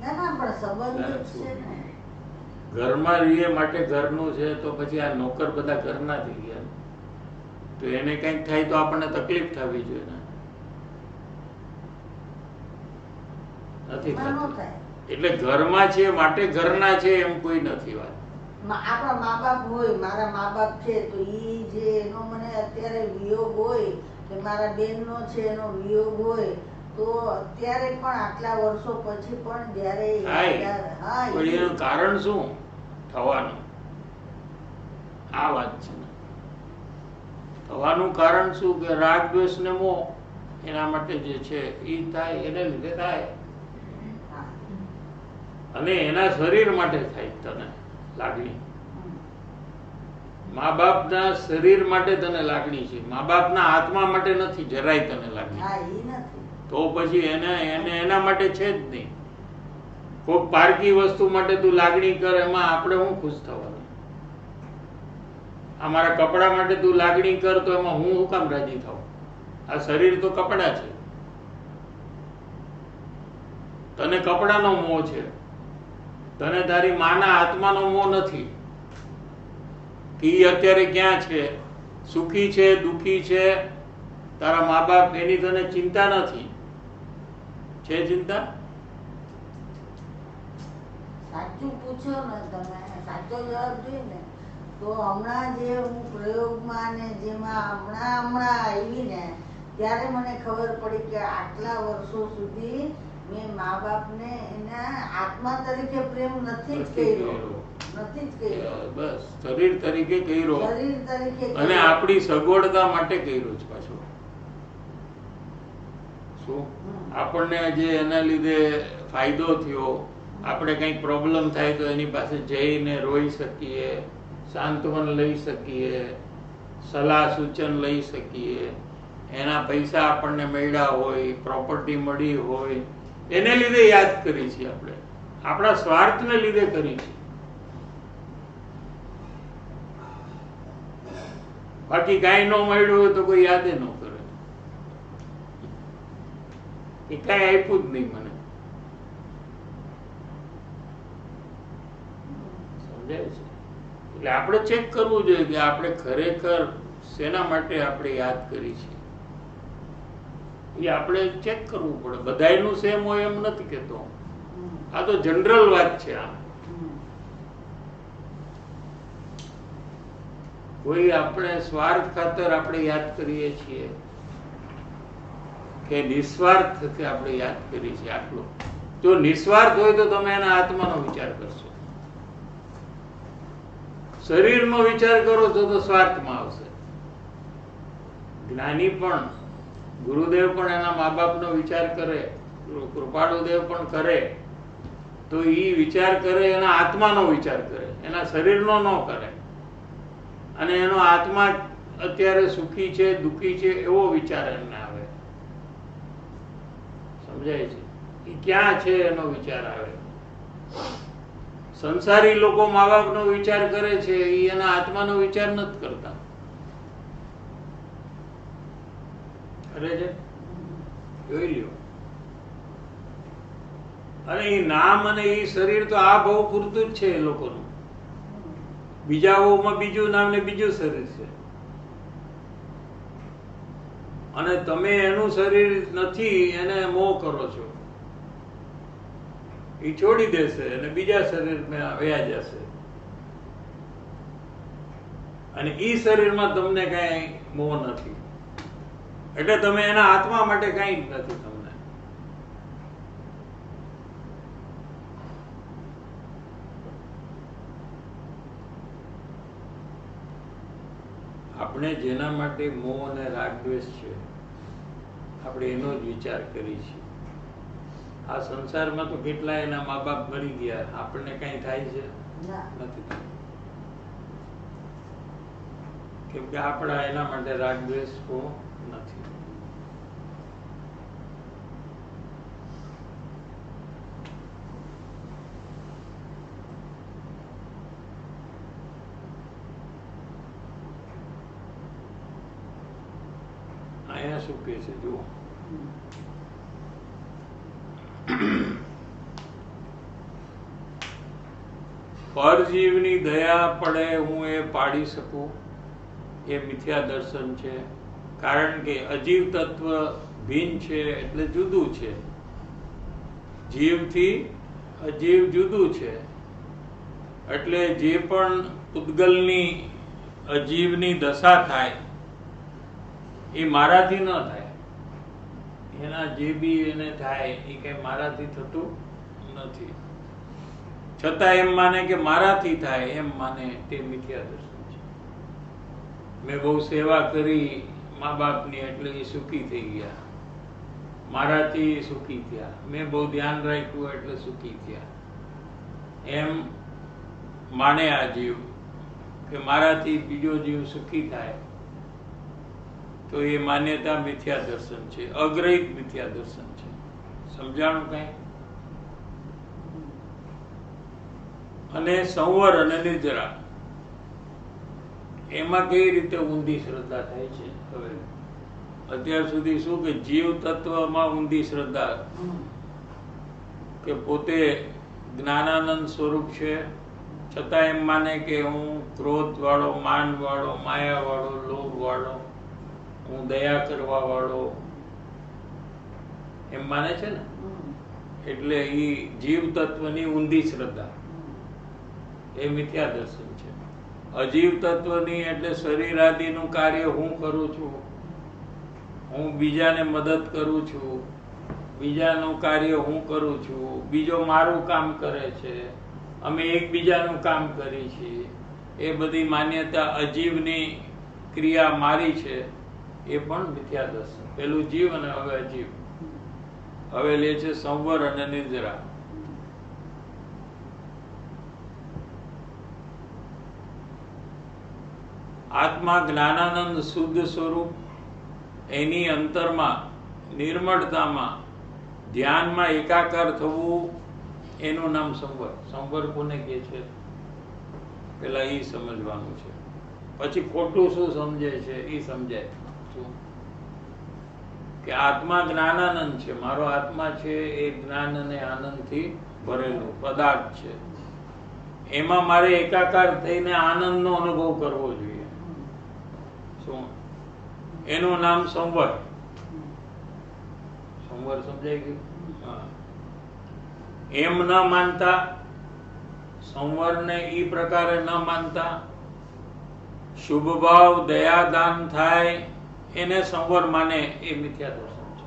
ના ના પણ સંબંધ જ છે ને. ઘરમાં રહીએ માટે ઘરનું છે તો પછી આ નોકર બધા ઘરના થઈ ગયા. તો એને કંઈક થાય તો આપણને તકલીફ થવી જોઈએ ને. નથી ના, ન થતી. થાય. એટલે ઘરમાં છે માટે ઘરના છે એમ કોઈ નથી વાત. આપણા મા બાપ હોય, મારા મા બાપ છે તો એ જે એનો મને અત્યારે વિયોગ હોય કે મારા બેનનો છે એનો વિયોગ હોય તો અત્યારે પણ આટલા વર્ષો પછી પણ જ્યારે યાદ આવે, હા, પણ એનું કારણ શું થવાનું? આ વાત છે ને. થવાનું કારણ શું કે રાગ, દ્વેષ ને મોહ એના માટે જે છે એ થાય, એને લીધે થાય. હા. અને એના શરીર માટે થાય તને લાગણી. મા બાપના શરીર માટે તને લાગણી છે, મા બાપના આત્મા માટે નથી જરાય તને લાગણી. હા, ઈ નથી. તો પછી એને એના માટે છે જ નહીં. કોઈ પારકી વસ્તુ માટે તું લાગણી કર, એમાં આપણે હું ખુશ થવાનું? અમારા કપડા માટે તું લાગણી કર તો એમાં હું શું કામ રાજી થાઉં? આ શરીર તો કપડા છે. તને કપડાનો મોહ છે, તને તારી માના આત્માનો મોહ નથી. ઈ અત્યારે ક્યાં છે, સુખી છે, દુખી છે, તારા મા બાપ, એની તને ચિંતા નથી. છે ચિંતા? સાચું પૂછો ને તમે, સાચો જવાબ જોઈએ ને તો હમણાં જે હું પ્રયોગમાં ને જેમાં હમણાં આવી ને ત્યારે મને ખબર પડી કે આટલા વર્ષો સુધી મેં મા બાપને એના આત્મા તરીકે પ્રેમ નથી જ કર્યો. નથી જ કર્યો. બસ શરીર તરીકે કર્યો. શરીર તરીકે અને કર્યો. આપણી સગવડતા માટે કર્યો છે પાછો. શું આપણને જે એના લીધે ફાયદો થયો, આપણે કંઈક પ્રોબ્લેમ થાય તો એની પાસે જઈને રોઈ શકીએ, સાંત્વન લઈ શકીએ, સલાહ સૂચન લઈ શકીએ, એના પૈસા આપણને મળ્યા હોય, પ્રોપર્ટી મળી હોય, એને લીધે યાદ કરી છે આપણે. આપણા સ્વાર્થને લીધે કરી છે. બાકી કાંઈ ન મળ્યું હોય તો કોઈ યાદ ન કરે. એ કાંઈ આપ્યું જ નહીં મને. સમજાય છે? એટલે આપણે ચેક કરવું જોઈએ કે આપણે ખરેખર શેના માટે આપણે યાદ કરી છે. એ આપણે ચેક કરવું પડે. બધાયનું સેમ હોય એમ નથી કહેતો. આ તો જનરલ વાત છે. આ કોઈ આપણે સ્વાર્થ ખાતર આપણે યાદ કરીએ છીએ કે નિસ્વાર્થ થકી આપણે યાદ કરીએ છીએ. આટલું જો નિસ્વાર્થ હોય તો તમે એના આત્માનો વિચાર કરશો. શરીરનો વિચાર કરો છો તો સ્વાર્થમાં આવશે. જ્ઞાની પણ, ગુરુદેવ પણ એના મા બાપનો વિચાર કરે, કૃપાળુદેવ પણ કરે તો એ વિચાર કરે એના આત્માનો વિચાર કરે, એના શરીરનો ન કરે. અને એનો આત્મા અત્યારે સુખી છે, દુઃખી છે એવો વિચાર એમને આવે. સમજાય છે? એ ક્યાં છે એનો વિચાર આવે. સંસારી લોકો મા બાપનો વિચાર કરે છે, એ એના આત્માનો વિચાર નથી કરતા. કરે છે? જોઈ લ્યો. અને એ નામ અને એ શરીર તો આ ભાવ પૂરતું જ છે એ લોકોનું. બીજા ભાવમાં બીજું નામ ને બીજું શરીર છે. અને તમે એનું શરીર નથી એને મોહ કરો છો. એ છોડી દેશે અને બીજા શરીરમાં વયા જશે, અને એ શરીરમાં તમને કઈ મોહ નથી, એટલે તમે એના આત્મા માટે કઈ જ નથી તમને. આપણે જેના માટે મોહ અને રાગ દ્વેષ છે આપણે એનો જ વિચાર કરીએ છીએ. આ સંસારમાં તો કેટલા એના મા બાપ મરી ગયા, આપણને કઈ થાય છે? ના. નથી થતું. કેમ કે આપણા એના માટે રાગ દ્વેષ નથી. અહીંયા શું કહે છે જુઓ, પરજીવની દયા પડે હું એ પાડી શકું એ મિથ્યા દર્શન છે. કારણ કે અજીવ તત્વ ભિન્ન છે એટલે જુદું છે. જીવથી અજીવ જુદું છે એટલે જે પણ પૂતગલની અજીવની દશા થાય એ મારાથી ન થાય. એના જે બી એને થાય એ કઈ મારાથી થતું નથી, છતાં એમ માને કે મારાથી થાય, એમ માને તે મિથ્યા દર્શન છે. મેં બહુ સેવા કરી મા બાપની એટલે એ સુખી થઈ ગયા, મારાથી સુખી થયા. મેં બહુ ધ્યાન રાખ્યું એટલે સુખી થયા, એમ માને આ જીવ કે મારાથી બીજો જીવ સુખી થાય. તો એ માન્યતા મિથ્યા દર્શન છે, અગ્રહિત મિથ્યા દર્શન છે. સમજાણું કઈ? અને સંવર અને નિદ્રા એમાં કઈ રીતે ઊંધી શ્રદ્ધા થાય છે? હવે અત્યાર સુધી શું કે જીવ તત્વમાં ઊંધી શ્રદ્ધા, કે પોતે જ્ઞાનાનંદ સ્વરૂપ છે છતાં એમ માને કે હું ક્રોધ વાળો, માન વાળો, માયા વાળો, લોભ વાળો, હું દયા કરવા વાળો, એમ માને છે ને. એટલે એ જીવ તત્વની ઊંધી શ્રદ્ધા, એ મિથ્યા દર્શન છે. અજીવ તત્વની એટલે શરીર આદિનું કાર્ય હું કરું છું, હું બીજાને મદદ કરું છું, બીજાનું કાર્ય હું કરું છું, બીજો મારું કામ કરે છે, અમે એકબીજાનું કામ કરીએ છીએ, એ બધી માન્યતા અજીવની ક્રિયા મારી છે, એ પણ મિથ્યા દર્શન. પેલું જીવ અને હવે અજીવ. હવે લે છે સંવર અને નિદ્રા. આત્મા જ્ઞાનાનંદ શુદ્ધ સ્વરૂપ, એની અંતરમાં નિર્મળતામાં ધ્યાનમાં એકાકાર થવું, એનું નામ સંવર. સંવર કોને કહે છે પેલા એ સમજવાનું છે, પછી ખોટું શું સમજે છે એ સમજાય. શું કે આત્મા જ્ઞાનાનંદ છે, મારો આત્મા છે એ જ્ઞાન અને આનંદથી ભરેલું પદાર્થ છે, એમાં મારે એકાકાર થઈને આનંદનો અનુભવ કરવો જોઈએ. શું? એનું નામ સંવર. સંવર સમજાય ગયું? હા. એમ ન માનતા, સંવરને ઈ પ્રકારે ન માનતા, શુભ ભાવ દયા દાન થાય એને સંવર માને, એ મિથ્યા દર્શન છે.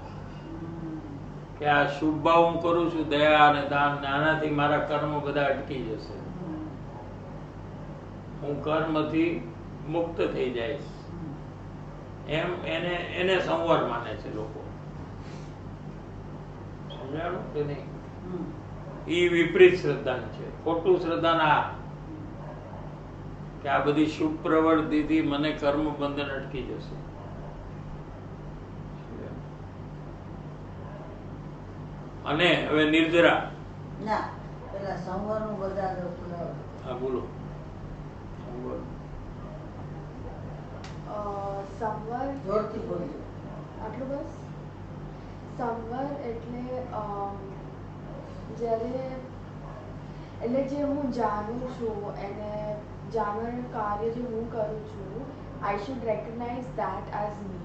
કે આ શુભ ભાવ હું કરું છું, દયા અને દાન, આનાથી મારા કર્મ બધા અટકી જશે, હું કર્મથી મુક્ત થઈ જઈશ, એમ એને સંવર માને છે લોકો. સમજાણું કે નહીં? ઈ વિપરીત શ્રદ્ધા છે. ખોટું શ્રદ્ધા ના, કે આ બધી શુભ પ્રવૃત્તિથી મને કર્મ બંધન અટકી જશે. અને હવે નિર્જરા. ના, પેલા સંવરનું બધા હા બોલો. સંવર સંવર જોરથી બોલજો. આટલું બસ. સંવર એટલે જ્યારે એટલે જે હું જાણું છું એને જાણવાનું કાર્ય જે હું કરું છું, I should recognize that as me.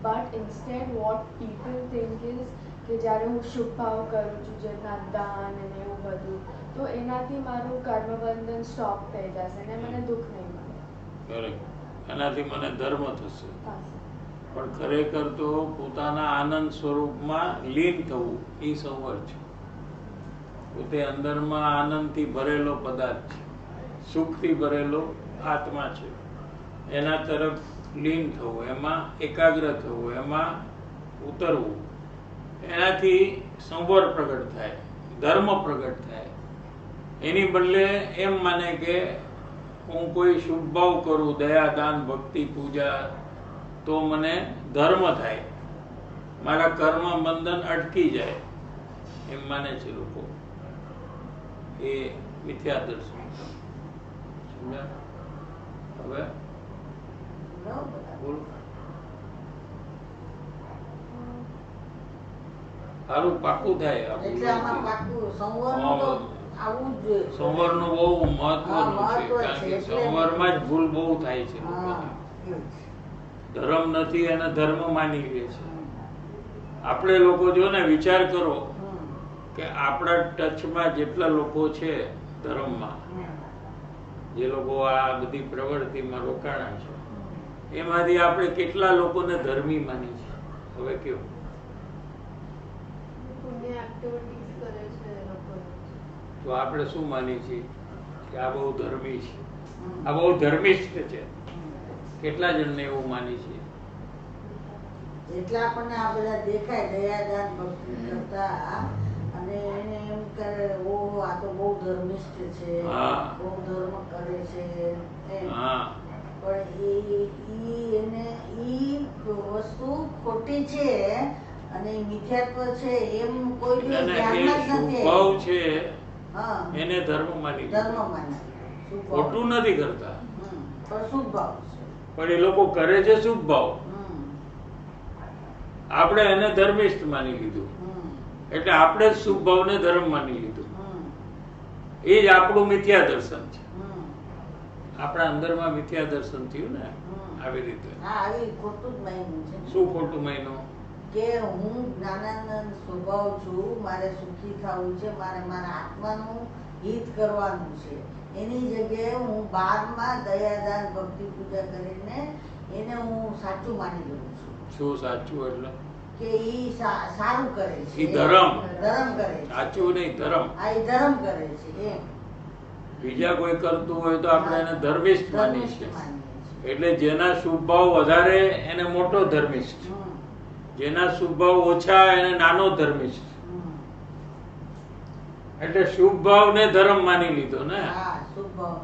But instead what people think is કે જ્યારે હું શુભ ભાવ કરું છું જેમના દાન અને એવું બધું તો એનાથી મારું કર્મબંધન સ્ટોપ થઈ જશે ને મને દુઃખ નહીં મળે. કરેક્ટ. એનાથી મને ધર્મ થશે. હા સર. પણ ખરેખર તો પોતાના આનંદ સ્વરૂપમાં લીન થવું એ સંવર છે. પોતે અંદરમાં આનંદથી ભરેલો પદાર્થ છે, સુખથી ભરેલો આત્મા છે. એના તરફ લીન થવું, એમાં એકાગ્ર થવું, એમાં ઉતરવું, એનાથી સંવર પ્રગટ થાય, ધર્મ પ્રગટ થાય. એની બદલે એમ માને કે હું કોઈ શુભ ભાવ કરું, દયા, દાન, ભક્તિ, પૂજા, તો મને ધર્મ થાય, મારા કર્મ બંધન અટકી જાય, એમ માને છે લોકો. એ મિથ્યા દર્શન. સમજ્યા? હવે બોલો. સારું પાકું થાય. એટલે આમાં પાકું સંવરનું તો આવવું જ જોઈએ. સંવરનું બહુ મહત્વનું છે, મહત્વ કારણ છે. કે એટલે સંવરમાં જ ભૂલ બહુ થાય છે હા, લોકોને. એવું છે. ધર્મ નથી એને ધર્મ માની લે છે. આપણે લોકો જો ને વિચાર કરો કે આપણા ટચમાં જેટલા લોકો છે ધર્મમાં, જે લોકો આ બધી પ્રવૃત્તિમાં રોકાણા છે, એમાંથી આપણે કેટલા લોકોને ધર્મી માની છે? હવે કેવું? પુણ્ય એક્ટિવિટીઝ કરે છે એ લોકો. તો આપણે શું માની છીએ કે આ બહુ ધર્મી છે, આ બહુ ધર્મિષ્ઠ છે? કેટલા જણને એવું માની છે? એટલે આપણને આ બધા દેખાય દયાદાન ભક્તિ કરતા, અને એને એમ કરે ઓ આ તો બહુ ધર્મિષ્ઠ છે, હા. બહુ ધર્મ કરે છે એમ. હા, પણ એને ઈ વસ્તુ ખોટી છે અને ઈ મિથ્યાત્વ છે એમ કોઈ દિવસ અને એ ધ્યાનમાં જ નથી શુભભાવ આવ્યું. છે હા, એને ધર્મ માની ધર્મ લીધો. માને શુભ ભાવ. ખોટું નથી કરતા, પણ શુભ ભાવ છે. પણ એ લોકો કરે છે શુભ ભાવ. હમ, આપણે એને ધર્મિષ્ઠ માની લીધું, હમ, એટલે આપણે જ શુભ ભાવને ધર્મ માની લીધું. હમ, એ જ આપણું મિથ્યા દર્શન છે. હમ, આપણા અંદરમાં મિથ્યા દર્શન થયું ને આવી રીતે. હા, આવી ખોટું જ માન્યું છે. શું ખોટું માન્યું? કે હું જ્ઞાનાનંદ સ્વભાવ છું, મારે સુખી થવું છે, મારે મારા આત્માનું હિત કરવાનું છે. એની જગ્યાએ હું બહારમાં દયાદાન ભક્તિ પૂજા કરીને એને હું સાચું માની લઉં છું શું સાચું? એટલે કે ઈ સારું કરે છે, ઈ ધર્મ. ધર્મ કરે છે. સાચું નહીં, ધર્મ. આ ઈ ધર્મ કરે છે એમ. બીજા કોઈ કરતું હોય તો આપણે એને ધર્મિષ્ઠ માનીએ ધર્મિષ્ઠ છીએ. માનીએ છીએ. એટલે જેના શુભ ભાવ વધારે એને મોટો ધર્મિષ્ઠ, હમ, જેના શુભ ભાવ ઓછા એને નાનો ધર્મિષ્ઠ. હમ. એટલે શુભ ભાવને ધર્મ માની લીધો ને. હા, શુભ ભાવ.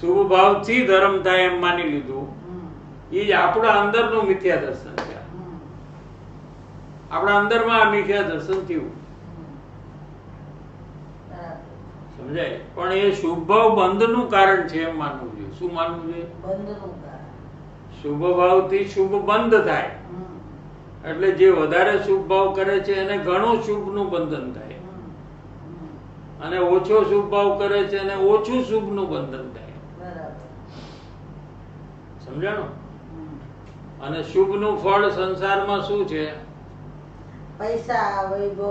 શુભ ભાવથી ધર્મ થાય એમ માની લીધું. હમ, એ જ આપણા અંદરનું મિથ્યા દર્શન છે. હમ, આપણા અંદરમાં આ મિથ્યા દર્શન થયું. હમ. બરાબર. સમજાય? પણ એ શુભ ભાવ બંધનું કારણ છે એમ માનવું જોઈએ. શું માનવું જોઈએ? બંધનું કારણ. શુભ ભાવથી શુભ બંધ થાય, હમ, એટલે જે વધારે શુભ ભાવ કરે છે એને ઘણું શુભનું બંધન થાય, હમ, હમ. અને ઓછો શુભ ભાવ કરે છે એને ઓછું શુભનું બંધન થાય. બરાબર. સમજાણું? હમ. અને શુભનું ફળ સંસારમાં શું છે? પૈસા, વૈભવ,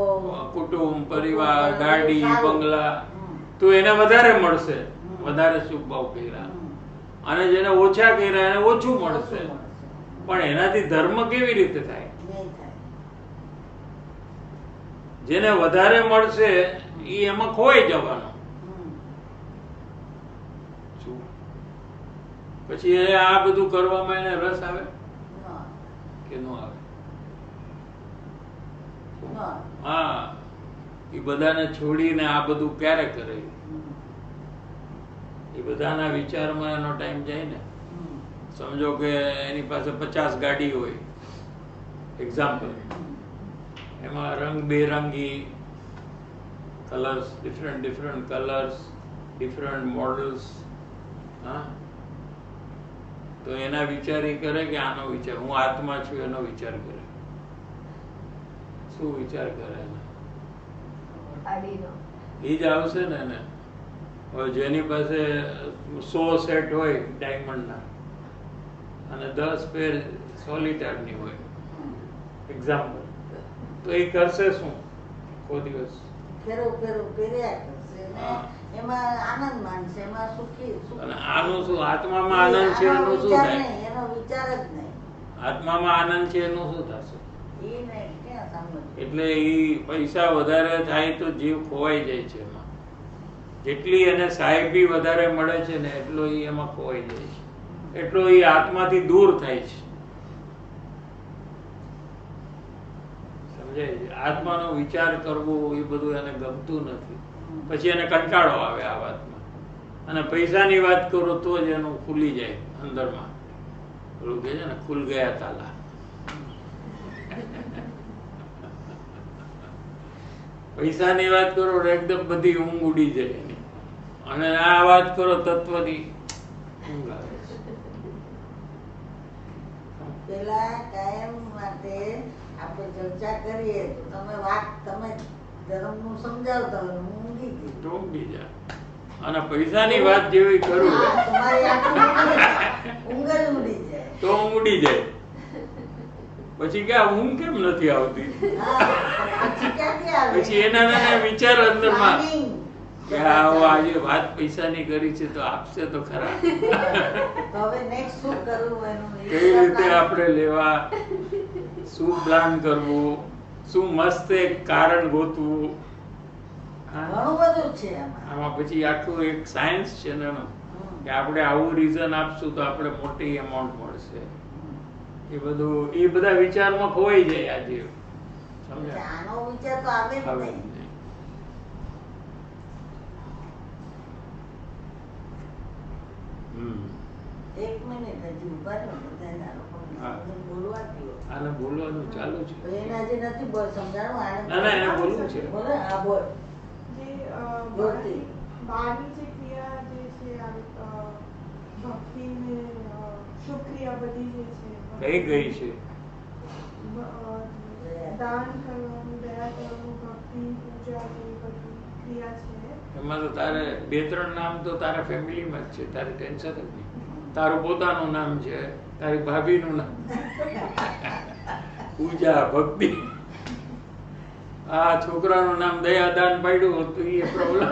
કુટુંબ, પરિવાર, ગાડી, સારું. બંગલા. હમ, તો એને વધારે મળશે, વધારે શુભ ભાવ કર્યા. હમ. અને જેને ઓછા કર્યા એને ઓછું મળશે. ઓછું મળશે. પણ એનાથી ધર્મ કેવી રીતે થાય? નહીં થાય. જેને વધારે મળશે એ એમાં ખોવાઈ જવાનો. હમ. શું? પછી એ આ બધું કરવામાં એને રસ આવે ના, કે ન આવે? ના. હા, એ બધાને છોડીને આ બધું ક્યારે કરે? હમ, એ બધાના વિચારમાં એનો ટાઈમ જાય ને. હમ, સમજો કે એની પાસે 50 ગાડી હોય, એક્ઝામ્પલ, એમાં રંગબેરંગી colours, different colours, different models. હા, તો એના વિચાર એ કરે કે આનો વિચાર, હું આત્મા છું એનો વિચાર કરે. શું વિચાર કરે એને? એ જ આવશે ને એને. હવે જેની પાસે 100 સેટ હોય ડાયમંડના અને 10 પેર સોલિટારની હોય, એક્ઝામ્પલ, તો એ કરશે શું કોઈ દિવસ? ફેરો ફેરો ફેર્યા કરશે ને હા. એમાં આનંદ માનશે, એમાં સુખી અને આનું શું આત્મામાં આનંદ છે એનું શું થાય? એનો વિચાર જ નહીં. આત્મામાં આનંદ છે એનું શું થશે? એ નહીં ક્યાં સમજ. એટલે એ પૈસા વધારે થાય તો જીવ ખોવાઈ જાય છે એમાં. જેટલી એને સાહેબી વધારે મળે છે ને એટલો એ એમાં ખોવાઈ જાય છે, એટલો એ આત્માથી દૂર થાય છે. સમજાય છે? આત્માનો વિચાર કરવો એ બધું એને ગમતું નથી. પછી એને કંટાળો આવે આ વાતમાં. અને પૈસાની વાત કરો તો જ એનું ખુલી જાય અંદરમાં. પેલું કહે છે ને, ખુલ ગયા તાલા. પૈસાની વાત કરો એકદમ બધી ઊંઘ ઉડી જાય એની, અને આ વાત કરો તત્વની ઊંઘ આવે છે. પેલા કાયમ માટે આપણે ચર્ચા કરીએ તો તમે ધર્મનું સમજાવતા હોય, હું ઊંઘી ગઈ. તો ઊંઘી જાય. અને પૈસાની વાત જેવી કરું હા, તમારી આંખો ઊંઘ જ ઉડી જાય. તો ઊંઘ ઉડી જાય. પછી કે આ ઊંઘ કેમ નથી આવતી? હા, પછી ક્યાંથી આવે? પછી એના નાના વિચાર અંદરમાં Planning. કે આવો આજે વાત પૈસાની કરી છે તો આપશે તો ખરા. તો હવે next શું કરવું એનું કઈ રીતે આપણે લેવા, શું પ્લાન કરવું, શું મસ્ત એક કારણ ગોતવું. હા. ઘણું બધું છે આમાં. આમાં પછી આખું એક સાયન્સ છે ને એનું, કે આપણે આવું રીઝન આપશું તો આપણે મોટી અમાઉન્ટ મળશે. એ બધું એ બધા વિચારમાં ખોવાઈ જાય આજે. સમજ્યા? આનો વિચાર તો આવે જ હવે નહીં. એક મિનિટ હજી ઉભા રહો, બધાને આ લોકોને હા. બોલવા દ્યો. આને બોલવાનું ચાલુ છે. તો એને હજી નથી સમજાણું. આને ના, ના, એને બોલવું છે. બોલે હા બોલ. જે બોલતી. બહારની જે ક્રિયા જે છે ભક્તિ ને શુભ ક્રિયા બધી જે છે કઈ ગઈ છે? દાન કરવાનું, દયા કરવાનું, ભક્તિ, પૂજા જે બધી ક્રિયા છે. એમાં તો તારે 2-3 નામ તો તારા ફેમિલીમાં જ છે, તારે ટેન્શન જ નહીં. તારું પોતાનું નામ છે, તારી ભાભીનું નામ, પૂજા ભક્તિ. આ છોકરાનું નામ દયાદાન પાડ્યું તો એ પ્રોબ્લેમ.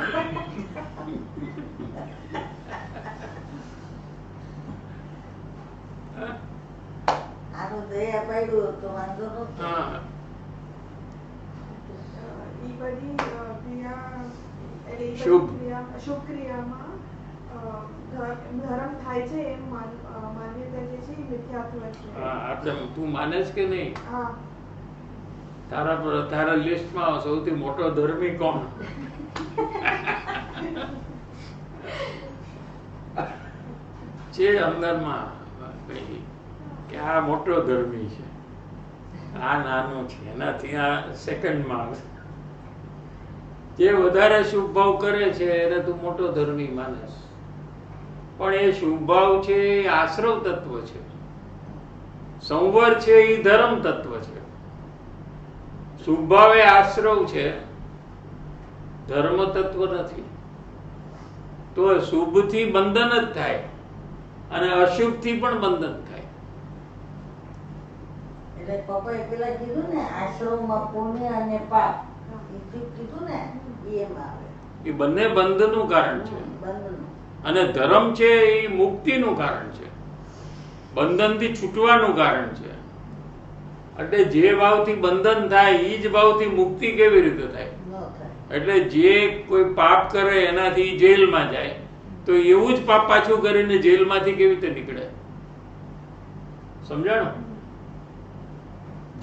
આનું દયા પાડ્યું તો વાંધો નહોતો. હા. એ બધી ક્રિયા એટલે એ બધી શુભ. શુભ ક્રિયામાં ધર્મ થાય છે એમ માન્યતા જે છે એ મિથ્યાત્વ છે. હા, આપણે તું માને છે કે નહીં? હા. તારા લિસ્ટમાં સૌથી મોટો ધર્મી કોણ? છે અંદરમાં કઈ કે આ મોટો ધર્મી છે, આ નાનો છે, એનાથી આ સેકન્ડમાં આવે. જે વધારે શુભ ભાવ કરે છે એને તું મોટો ધર્મી માનસ. પણ એ શુભ ભાવ છે એ આશ્રવ તત્વ છે, સંવર છે એ ધર્મ તત્વ છે. શુભ ભાવ એ આશ્રવ છે, ધર્મ તત્વ નથી. તો શુભથી બંધન જ થાય અને અશુભથી પણ બંધન થાય. એટલે પપ્પાએ પેલા કીધું ને આશ્રમમાં પુણ્ય અને પાપ, એ કીધું ને એમાં આવે એ બંને બંધનું કારણ છે. બંધનું. અને ધર્મ છે એ મુક્તિનું કારણ છે, બંધનથી છૂટવાનું કારણ છે. એટલે જે ભાવથી બંધન થાય એ જ ભાવથી મુક્તિ કેવી રીતે થાય? ન થાય. એટલે જે કોઈ પાપ કરે એનાથી જેલમાં જાય તો એવું જ પાપ પાછું કરીને જેલમાંથી કેવી રીતે નીકળે? સમજાણું?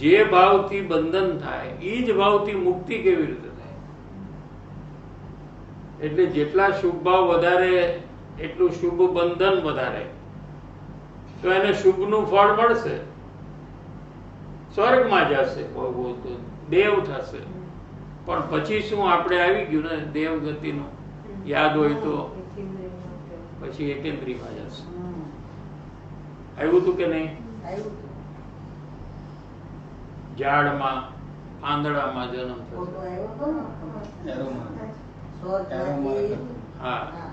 જે ભાવથી બંધન થાય એ જ ભાવથી મુક્તિ કેવી રીતે થાય? એટલે જેટલા શુભ ભાવ વધારે એટલું શુભ બંધન વધારે, તો એને શુભનું ફળ મળશે, સ્વર્ગમાં જશે, દેવ થશે. પણ પછી શું આપણે આવી ગયું ને દેવ ગતિનું યાદ હોય તો પછી એકેન્દ્રીમાં જશે. આવ્યું હતું કે નહીં? આવ્યું હતું. ઝાડમાં પાંદડામાં જન્મ ફોટો થશે. આવ્યો હતો ને? એરોમાં. સ્વર્ગમાંથી. હા, હા.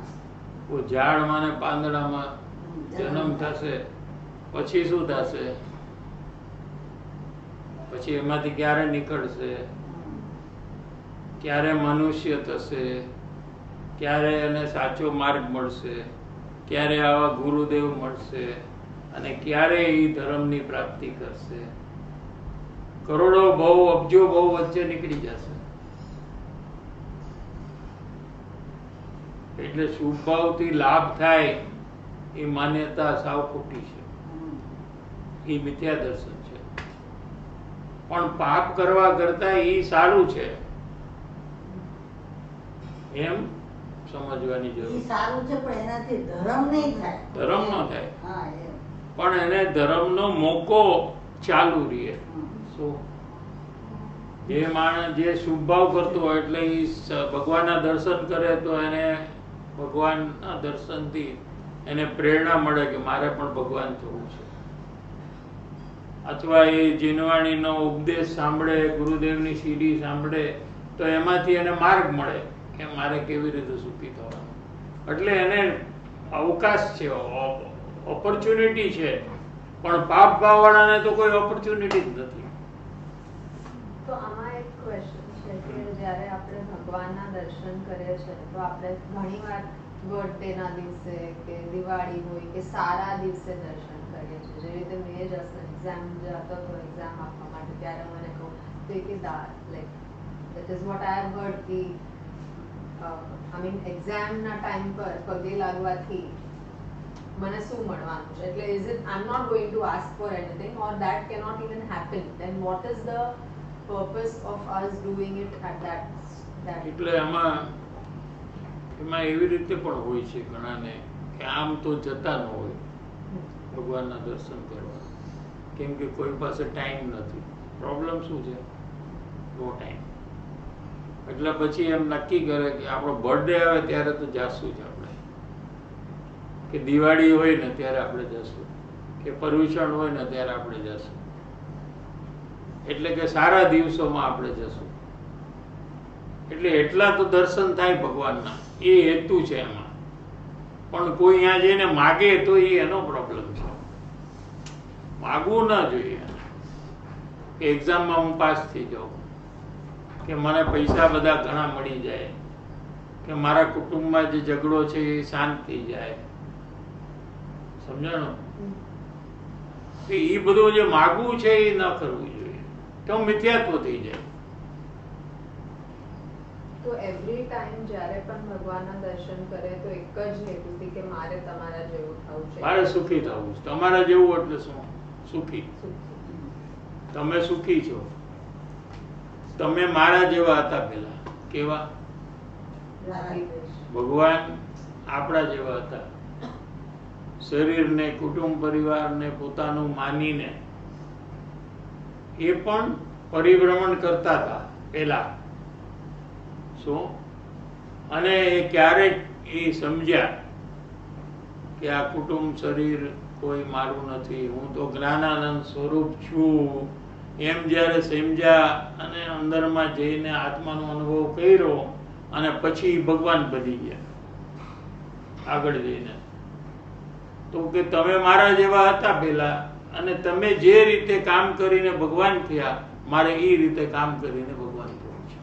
તો ઝાડમાં ને પાંદડામાં જન્મ થશે. પછી શું થશે? પછી એમાંથી ક્યારે નીકળશે, ક્યારે મનુષ્ય થશે, ક્યારે એને સાચો માર્ગ મળશે, ક્યારે આવા ગુરુદેવ મળશે અને ક્યારે એ ધર્મની પ્રાપ્તિ કરશે. કરોડો બહુ અબજો બહુ વચ્ચે નીકળી જશે. એટલે શુભ ભાવથી લાભ થાય એ માન્યતા સાવ ખોટી છે. એ મિથ્યા દર્શન છે. પણ પાપ કરવા કરતા એ સારું છે એમ સમજવાની ઈ જરૂર. સારું છે પણ એનાથી ધર્મ નહીં થાય. ધર્મ ન થાય હા એમ. પણ એને ધર્મનો મોકો ચાલુ રહે. શું જે માણસ જે શુભ ભાવ કરતો હોય એટલે એ ભગવાનના દર્શન કરે તો એને ભગવાનના દર્શનથી એને પ્રેરણા મળે કે મારે પણ ભગવાન થવું છે. અથવા એ જીનવાણીનો ઉપદેશ સાંભળે, ગુરુદેવની સીડી સાંભળે તો એમાંથી એને માર્ગ મળે કે મારે કેવી રીતે સુખી થવાનું. એટલે એને અવકાશ છે, ઓપોર્ચ્યુનિટી છે. પણ પાપ ભાવવાળાને તો કોઈ ઓપોર્ચ્યુનિટી જ નથી. તો આમાં એક ક્વેશ્ચન છે કે જ્યારે આપણે ભગવાનના દર્શન કરીએ છીએ તો આપણે ઘણીવાર બર્થડેના દિવસે કે દિવાળી હોય કે સારા દિવસે દર્શન કરીએ છીએ. જેવી રીતે મેં જ એક્ઝામ જતો હતો એક્ઝામ આપવા માટે ત્યારે મને કહું તો કે like that is what I have heard કી આઈ મીન એક્ઝામના ટાઈમ પર પગે લાગવાથી મને શું મળવાનું છે. એટલે is it I am not going to ask for anything or that cannot even happen. Then what is the purpose of us doing it at that એટલે એમાં એવી રીતે પણ હોય છે ઘણાને કે આમ તો જતા ન હોય ભગવાનના દર્શન કરવા, કેમ કે કોઈ પાસે ટાઈમ નથી. પ્રોબ્લેમ શું છે? નો ટાઈમ. એટલે પછી એમ નક્કી કરે કે આપણો બર્થડે આવે ત્યારે તો જાશું જ આપણે, કે દિવાળી હોય ને ત્યારે આપણે જશું, કે પર્યુષણ હોય ને ત્યારે આપણે જશું. એટલે કે સારા દિવસોમાં આપણે જશું. એટલે એટલા તો દર્શન થાય ભગવાનના, એ હેતુ છે એમાં. પણ કોઈ અહીંયા જઈને માગે તો એ એનો પ્રોબ્લેમ છે. માગવું ના જોઈએ કે એક્ઝામમાં હું પાસ થઈ જાઉં, કે મને પૈસા બધા ઘણા મળી જાય, કે મારા કુટુંબમાં જે ઝઘડો છે એ શાંત થઈ જાય. સમજાણું? એ બધું જે માગવું છે એ ન કરવું જોઈએ, તો મિથ્યાત્વ થઈ જાય. તો એવરી ટાઈમ જ્યારે પણ ભગવાનના દર્શન કરે તો એક જ હેતુથી કે મારે તમારા જેવું થવું છે, મારે સુખી થવું છે. તમારા જેવું એટલે શું? સુખી. તમે સુખી છો. તમે મારા જેવા હતા પેલા. કેવા? ભગવાન આપણા જેવા હતા. શરીરને, કુટુંબ પરિવારને પોતાનું માનીને એ પણ પરિભ્રમણ કરતા હતા પેલા. શું? અને એ ક્યારેક એ સમજ્યા કે આ કુટુંબ શરીર કોઈ મારું નથી, હું તો જ્ઞાનાનંદ સ્વરૂપ છું. એમ જ્યારે સમજ્યા અને અંદરમાં જઈને આત્માનો અનુભવ કર્યો અને પછી ભગવાન બની ગયા આગળ જઈને. તો કે તમે મારા જેવા હતા પેલા અને તમે જે રીતે કામ કરીને ભગવાન થયા, મારે એ રીતે કામ કરીને ભગવાન થવું છે.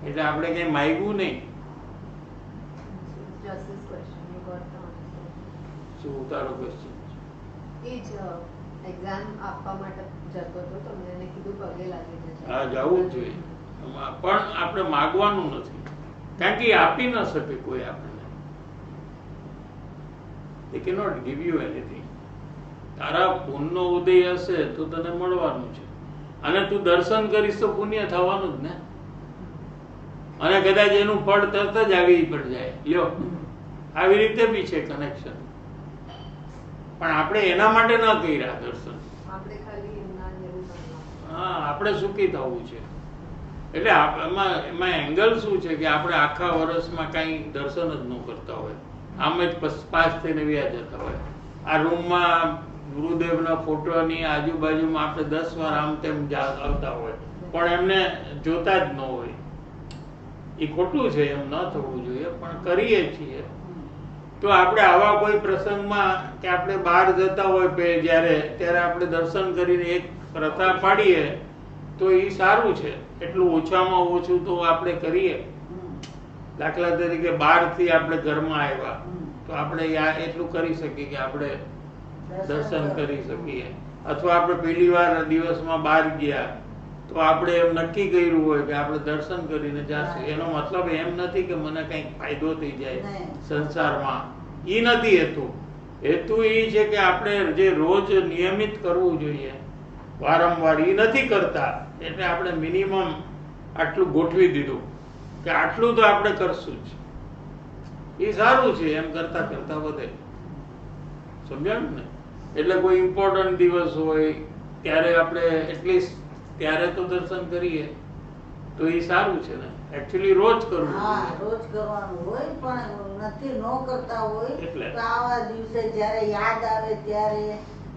એટલે આપણે કઈ માગ્યું નહીં. શું તારો ક્વેશ્ચન? એ જ એક્ઝામ આપવા માટે જતો હતો તો મેં કીધું પગે લાગી જશે. હા, જવું જ જોઈએ. પણ આપણે માગવાનું નથી, કારણ કે આપી ન શકે કોઈ આપણને. They cannot give you anything. તારા પુણ્યનો ઉદય હશે તો તને મળવાનું છે, અને તું દર્શન કરીશ તો પુણ્ય થવાનું જ ને. અને કદાચ એનું ફળ તરત જ આવી પણ જાય. લ્યો, આવી રીતે બી છે કનેક્શન. પણ આપણે એના માટે ન કર્યા દર્શન. આપણે ખાલી એમના જેવું બનવાનું. હા, આપણે સુખી થવું છે. એટલે એમાં એંગલ શું છે કે આપણે આખા વર્ષમાં કાંઈ દર્શન જ ન કરતા હોય, આમ જ પાસ થઈને વ્યા જતા હોય. આ રૂમમાં ગુરુદેવના ફોટોની આજુબાજુમાં આપણે 10 વાર આમ તેમ આવતા હોય, પણ એમને જોતા જ ન હોય. એ ખોટું છે, એમ ન થવું જોઈએ, પણ કરીએ છીએ. તો આપણે આવા કોઈ પ્રસંગમાં કે આપણે બહાર જતા હોય જ્યારે, ત્યારે આપણે દર્શન કરીને એક પ્રથા પાડીએ તો એ સારું છે. એટલું ઓછામાં ઓછું તો આપણે કરીએ. દાખલા તરીકે બહારથી આપણે ઘરમાં આવ્યા તો આપણે એટલું કરી શકીએ કે આપણે દર્શન કરી શકીએ. અથવા આપણે પહેલી વાર દિવસમાં બહાર ગયા તો આપણે એમ નક્કી કર્યું હોય કે આપણે દર્શન કરીને જશું. એનો મતલબ એમ નથી કે મને કંઈક ફાયદો થઈ જાય સંસારમાં. એ નથી હેતુ. હેતુ એ છે કે આપણે જે રોજ નિયમિત કરવું જોઈએ વારંવાર એ નથી કરતા. એટલે આપણે મિનિમમ આટલું ગોઠવી દીધું કે આટલું તો આપણે કરશું જ. એ સારું છે. એમ કરતા કરતા વધે. સમજાણું ને? એટલે કોઈ ઇમ્પોર્ટન્ટ દિવસ હોય ત્યારે આપણે એટલીસ્ટ ત્યારે તો દર્શન કરીએ તો એ સારું છે ને. એકચ્યુઅલી રોજ કરવું જોઈએ. રોજ કરવાનું હોય પણ નથી ન કરતા હોય એટલે. તો આવા દિવસે જ્યારે યાદ આવે ત્યારે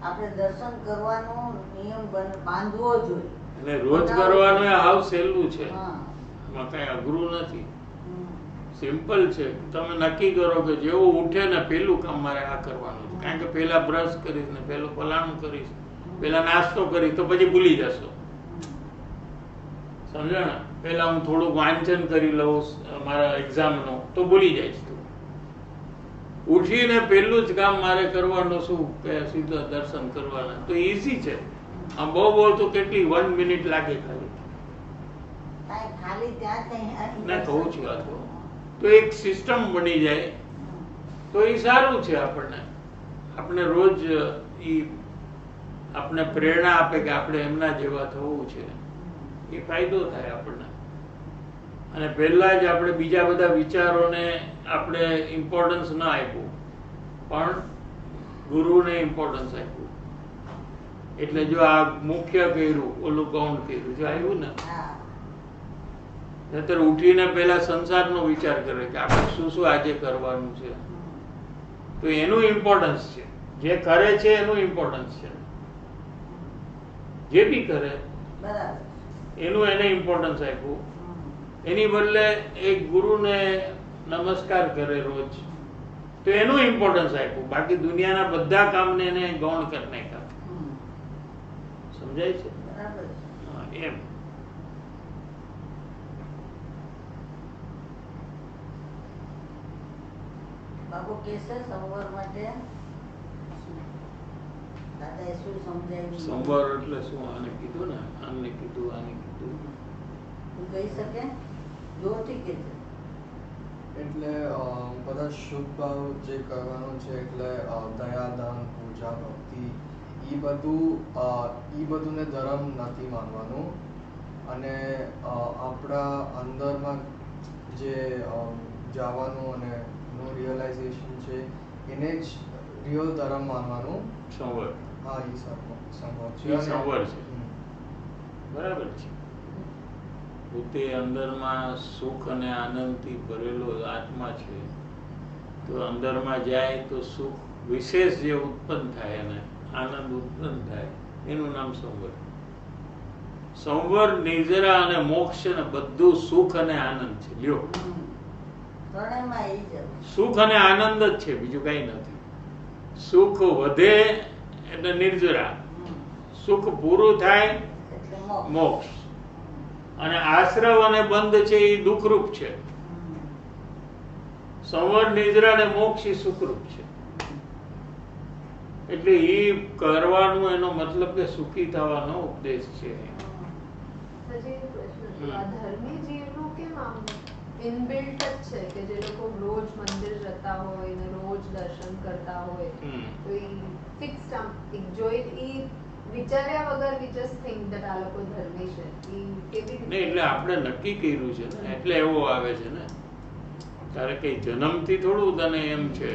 આપણે દર્શન કરવાનો નિયમ બાંધવો જોઈએ. એટલે રોજ કરવાનું એ હાવ સહેલું છે. હા. એમાં કઈ અઘરું નથી. સિમ્પલ છે. તમે નક્કી કરો કે જેવું ઉઠે ને પેલું કામ મારે આ કરવાનું છે. કારણ કે પેલા બ્રશ કરીશ ને પેલું ફલાણું કરીશ, પેલા નાસ્તો કરીશ તો પછી ભૂલી જશો. સમજણ? પેલા હું થોડુંક વાંચન કરી લઉં મારા એક્ઝામનું તો ભૂલી જઈશ તું. ઉઠીને પેલું જ કામ મારે કરવાનું શું કે સીધા દર્શન કરવાના. તો ઈઝી છે. આમ બહુ તો કેટલી 1 મિનિટ લાગે ખાલી. ખાલી ત્યાં ના કહું છું આ તો એક સિસ્ટમ બની જાય તો એ સારું છે. આપણે રોજ આપણે પ્રેરણા આપે કે આપણે એમના જેવા થવું છે. એ ફાયદો થાય આપણને. અને પહેલા જ આપણે બીજા બધા વિચારોને આપણે ઇમ્પોર્ટન્સ ના આપ્યું પણ ગુરુને ઇમ્પોર્ટન્સ આપ્યું. એટલે જો આ મુખ્ય કર્યું ઓલું ગૌણ કર્યું જો આવ્યું ને નહીતર ઉઠીને પહેલા સંસારનો વિચાર કરે કે આપણે શું શું આજે કરવાનું છે. તો એનું ઇમ્પોર્ટન્સ છે. જે કરે છે એનું ઇમ્પોર્ટન્સ છે. જે બી કરે એનું એને ઇમ્પોર્ટન્સ આપ્યું. એની બદલે એક ગુરુને નમસ્કાર કરે રોજ તો એનું ઇમ્પોર્ટન્સ આપ્યું. બાકી દુનિયાના બધા કામને એને ગૌણ કરી નાખ્યા. સમજાય છે? એમ બાબુ કેસે સંવર માટે દાદાએ શું સમજાવ્યું? સંવર એટલે શું? આને કીધું ને, આને કીધું, આને કીધું. તું કહી શકે? જોરથી કહેજે. એટલે બધા શુભ ભાવ જે કરવાનું છે એટલે દયા, દાન, પૂજા, ભક્તિ એ બધુંને ધર્મ નથી માનવાનું. અને આપણા અંદરમાં જે જવાનું અને નું રિયલાઇઝેશન છે એને જ રિયલ ધર્મ માનવાનું. સંવર. હા, એ સંવર છે. એ સંવર છે. બરાબર છે. પોતે અંદરમાં સુખ અને આનંદથી ભરેલો આત્મા છે તો અંદરમાં જાય તો સુખ વિશેષ જે ઉત્પન્ન થાય અને આનંદ ઉત્પન્ન થાય એનું નામ સંવર. સંવર, નિર્જરા અને મોક્ષ ને બધું સુખ અને આનંદ છે. લ્યો, ત્રણેયમાં એ જ સુખ અને આનંદ જ છે, બીજું કઈ નથી. સુખ વધે એટલે નિર્જરા, સુખ પૂરું થાય એટલે મોક્ષ, અને આશ્રવ અને બંધ છે એ દુઃખરૂપ છે. સંવર, નિદ્રા અને મોક્ષ એ સુખરૂપ છે. એટલે એ કરવાનું એનો મતલબ કે સુખી થવાનો ઉપદેશ છે. ધર્મી જીવનું કેમ આમ ઇનબિલ્ટ જ છે કે જે લોકો રોજ મંદિર જતા હોય ને રોજ દર્શન કરતા હોય તો એ ફિક્સ્ડ આમ જોઈ એ વિચાર્યા વગર we just think that આ લોકો ધર્મી છે. એ કેવી રીતે? એટલે આપણે નક્કી કર્યું છે ને એટલે એવો આવે છે ને. તારે કઈ જન્મથી થોડું તને એમ છે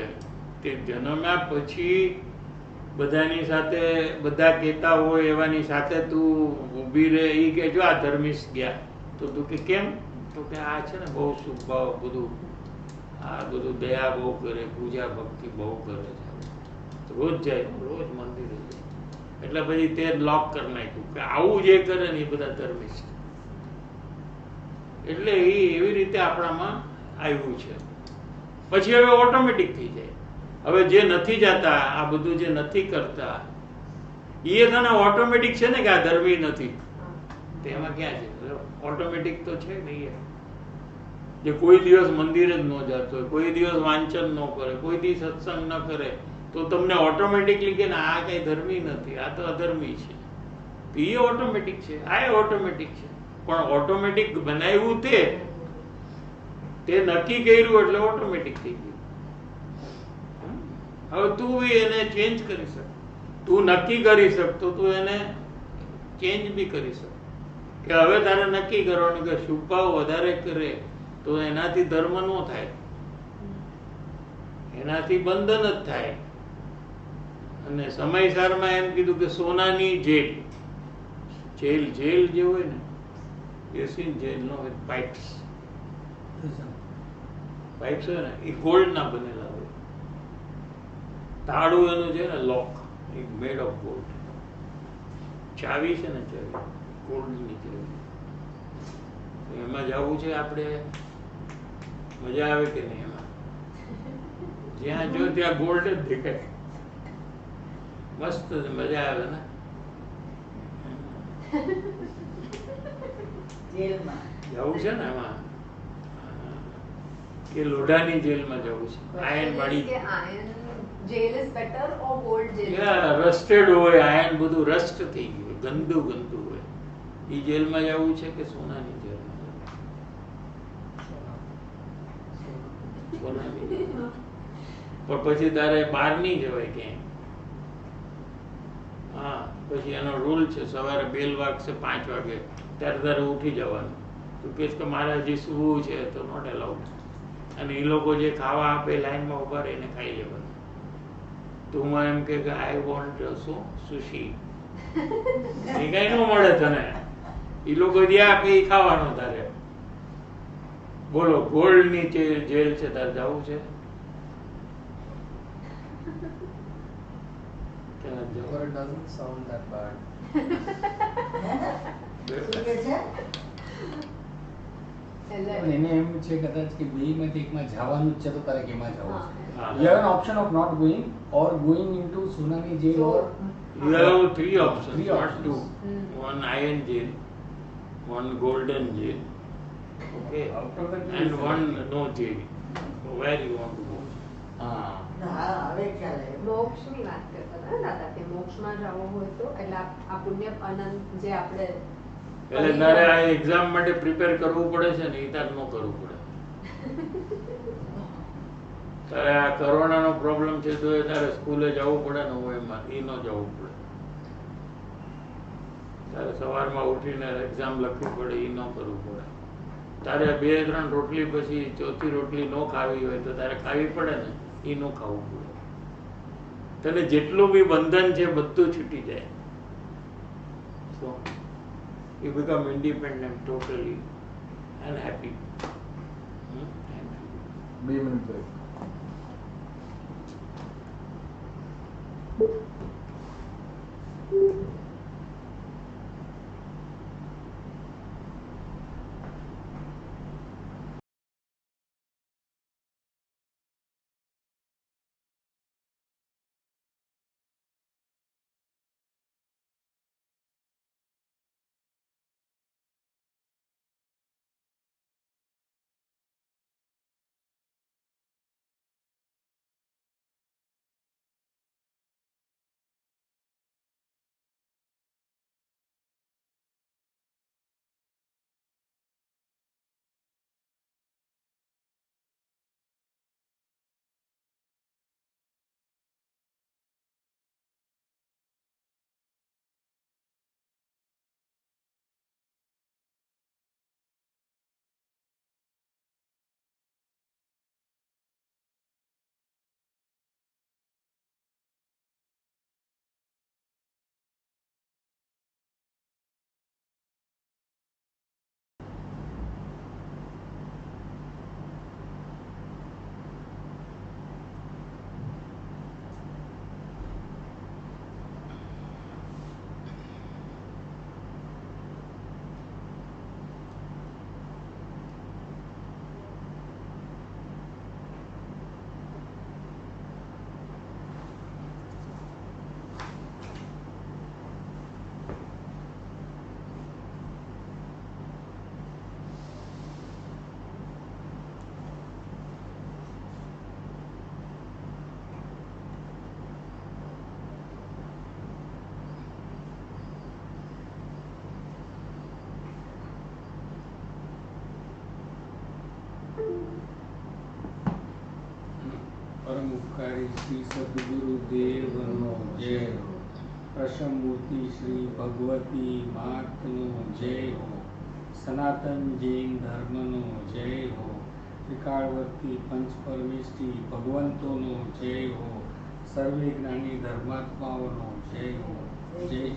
કે જન્મ્યા પછી બધાની સાથે બધા કહેતા હોય એવાની સાથે તું ઊભી રહે. એ કે જો આ ધર્મીશ ગયા તો તું કે કેમ? તો કે આ છે ને બહુ શુભ ભાવ, બધું દયા બહુ કરે, પૂજા ભક્તિ બહુ કરે છે, રોજ જાય, રોજ મંદિરે જાય. એટલે પછી તે લોક કરી નાખ્યું કે આવું જે કરે ને એ બધા ધર્મી છે. એટલે એ એવી રીતે આપણામાં આવ્યું છે. પછી હવે ઓટોમેટિક થઈ જાય. હવે જે નથી જતા, આ બધું જે નથી કરતા એ તને ઓટોમેટિક છે ને કે આ ધર્મી નથી, તેમાં ક્યાં છે? ઓટોમેટિક તો છે નહીં. જે કોઈ દિવસ મંદિર જ ન જતો હોય, કોઈ દિવસ વાંચન ન કરે, કોઈ દિવસ સત્સંગ ન કરે, તો તમને ઓટોમેટિકલી કે આ કઈ ધર્મી નથી, આ તો અધર્મી છે. તો એ ઓટોમેટિક છે, આ ઓટોમેટિક છે. પણ ઓટોમેટિક બનાવ્યું તે નક્કી કર્યું એટલે ઓટોમેટિક થઈ ગયું. હવે તું બી એને ચેન્જ કરી શક, તું નક્કી કરી શક તો તું એને ચેન્જ બી કરી શક. કે હવે તારે નક્કી કરવાનું કે શુભ ભાવ વધારે કરે તો એનાથી ધર્મ નો થાય, એનાથી બંધન જ થાય. અને સમયસારમાં એમ કીધું કે સોનાની જેલ, જેલ જેલ જે હોય ને એસી જેલ નો હોય, પાઇપ્સ પાઇપ્સ હોય ને એ ગોલ્ડ ના બનેલા હોય. તાળું એનું છે ને લોક એક મેડ ઓફ ગોલ્ડ. ચાવી છે ને ચાવી ગોલ્ડની ચાવી. એમાં જવું છે આપણે, મજા આવે કે નહીં? એમાં જ્યાં જો ત્યાં ગોલ્ડ જ દેખાય, મસ્ત મજા આવે ને. જેલમાં જવું છે ને એમાં કે લોઢાની જેલમાં જવું છે. આયન વાળી કે iron jail is better or gold jail? રસ્ટેડ હોય, આયન બધું રસ્ટ થઈ ગયું, ગંદુ ગંદુ હોય. એ જેલમાં જવું છે કે સોનાની જેલમાં જવું? સોનાની જેલમાં. પણ પછી તારે બહાર નહીં જવાય ક્યાંય. હા, પછી એનો રૂલ છે સવારે બેલ વાગશે 5 વાગે ત્યારે તારે ઉઠી જવાનું. તું કહેશ કે મારે હજી સૂવું છે તો નોટ એલાઉડ. અને એ લોકો જે ખાવા આપે લાઈનમાં ઉભા રહીને ખાઈ લેવાનું. તું એમ કે આઈ વોન્ટ સુશી, એ કઈ ન મળે તને. એ લોકો જે આપે એ ખાવાનું તારે. બોલો, ગોલ્ડ ની જેલ છે તારે જવું છે? But it doesn't sound that bad. શું કે છે? એટલે પણ એને એમ છે કદાચ કે બેમાંથી એકમાં જવાનું જ છે તો તારે કેમાં જવું હા. છે. હા. You have an option of not going or going into Sunami jail or You have 3 options, Three not options. 2. One iron jail, one golden jail, okay, out of the two and is one selected. no jail. So where you want to go? હા. હા, હવે ખ્યાલ આવ્યો. મોક્ષની વાત કરતા હતા ને દાદા, કે મોક્ષમાં જવું હોય તો એટલે આ પુણ્ય અનંત જે આપણે એટલે તારે આ એક્ઝામ માટે પ્રિપેર કરવું પડે છે ને, એ તારે ન કરવું પડે. તારે આ કોરોનાનો પ્રોબ્લેમ છે તો એ તારે સ્કૂલે જવું પડે ને, હું એમાં એ ન જવું પડે. તારે સવારમાં ઉઠીને એક્ઝામ લખવી પડે, એ ન કરવું પડે. તારે 2-3 રોટલી પછી 4થી રોટલી ન ખાવી હોય તો તારે ખાવી પડે ને, એ ન ખાવું પડે. તને જેટલું બી બંધન છે બધું છૂટી જાય. So, you become independent totally and happy. Thank you. 2 minute break. પરોપકારી શ્રી સદગુરુદેવનો જય હો. પ્રસમમૂર્તિ શ્રી ભગવતી માતનો જય હો. સનાતન જૈન ધર્મનો જય હો. ત્રિકાળવર્તી પંચ પરમેષ્ઠી ભગવંતોનો જય હો. સર્વે જ્ઞાની ધર્માત્માઓનો જય હો. જય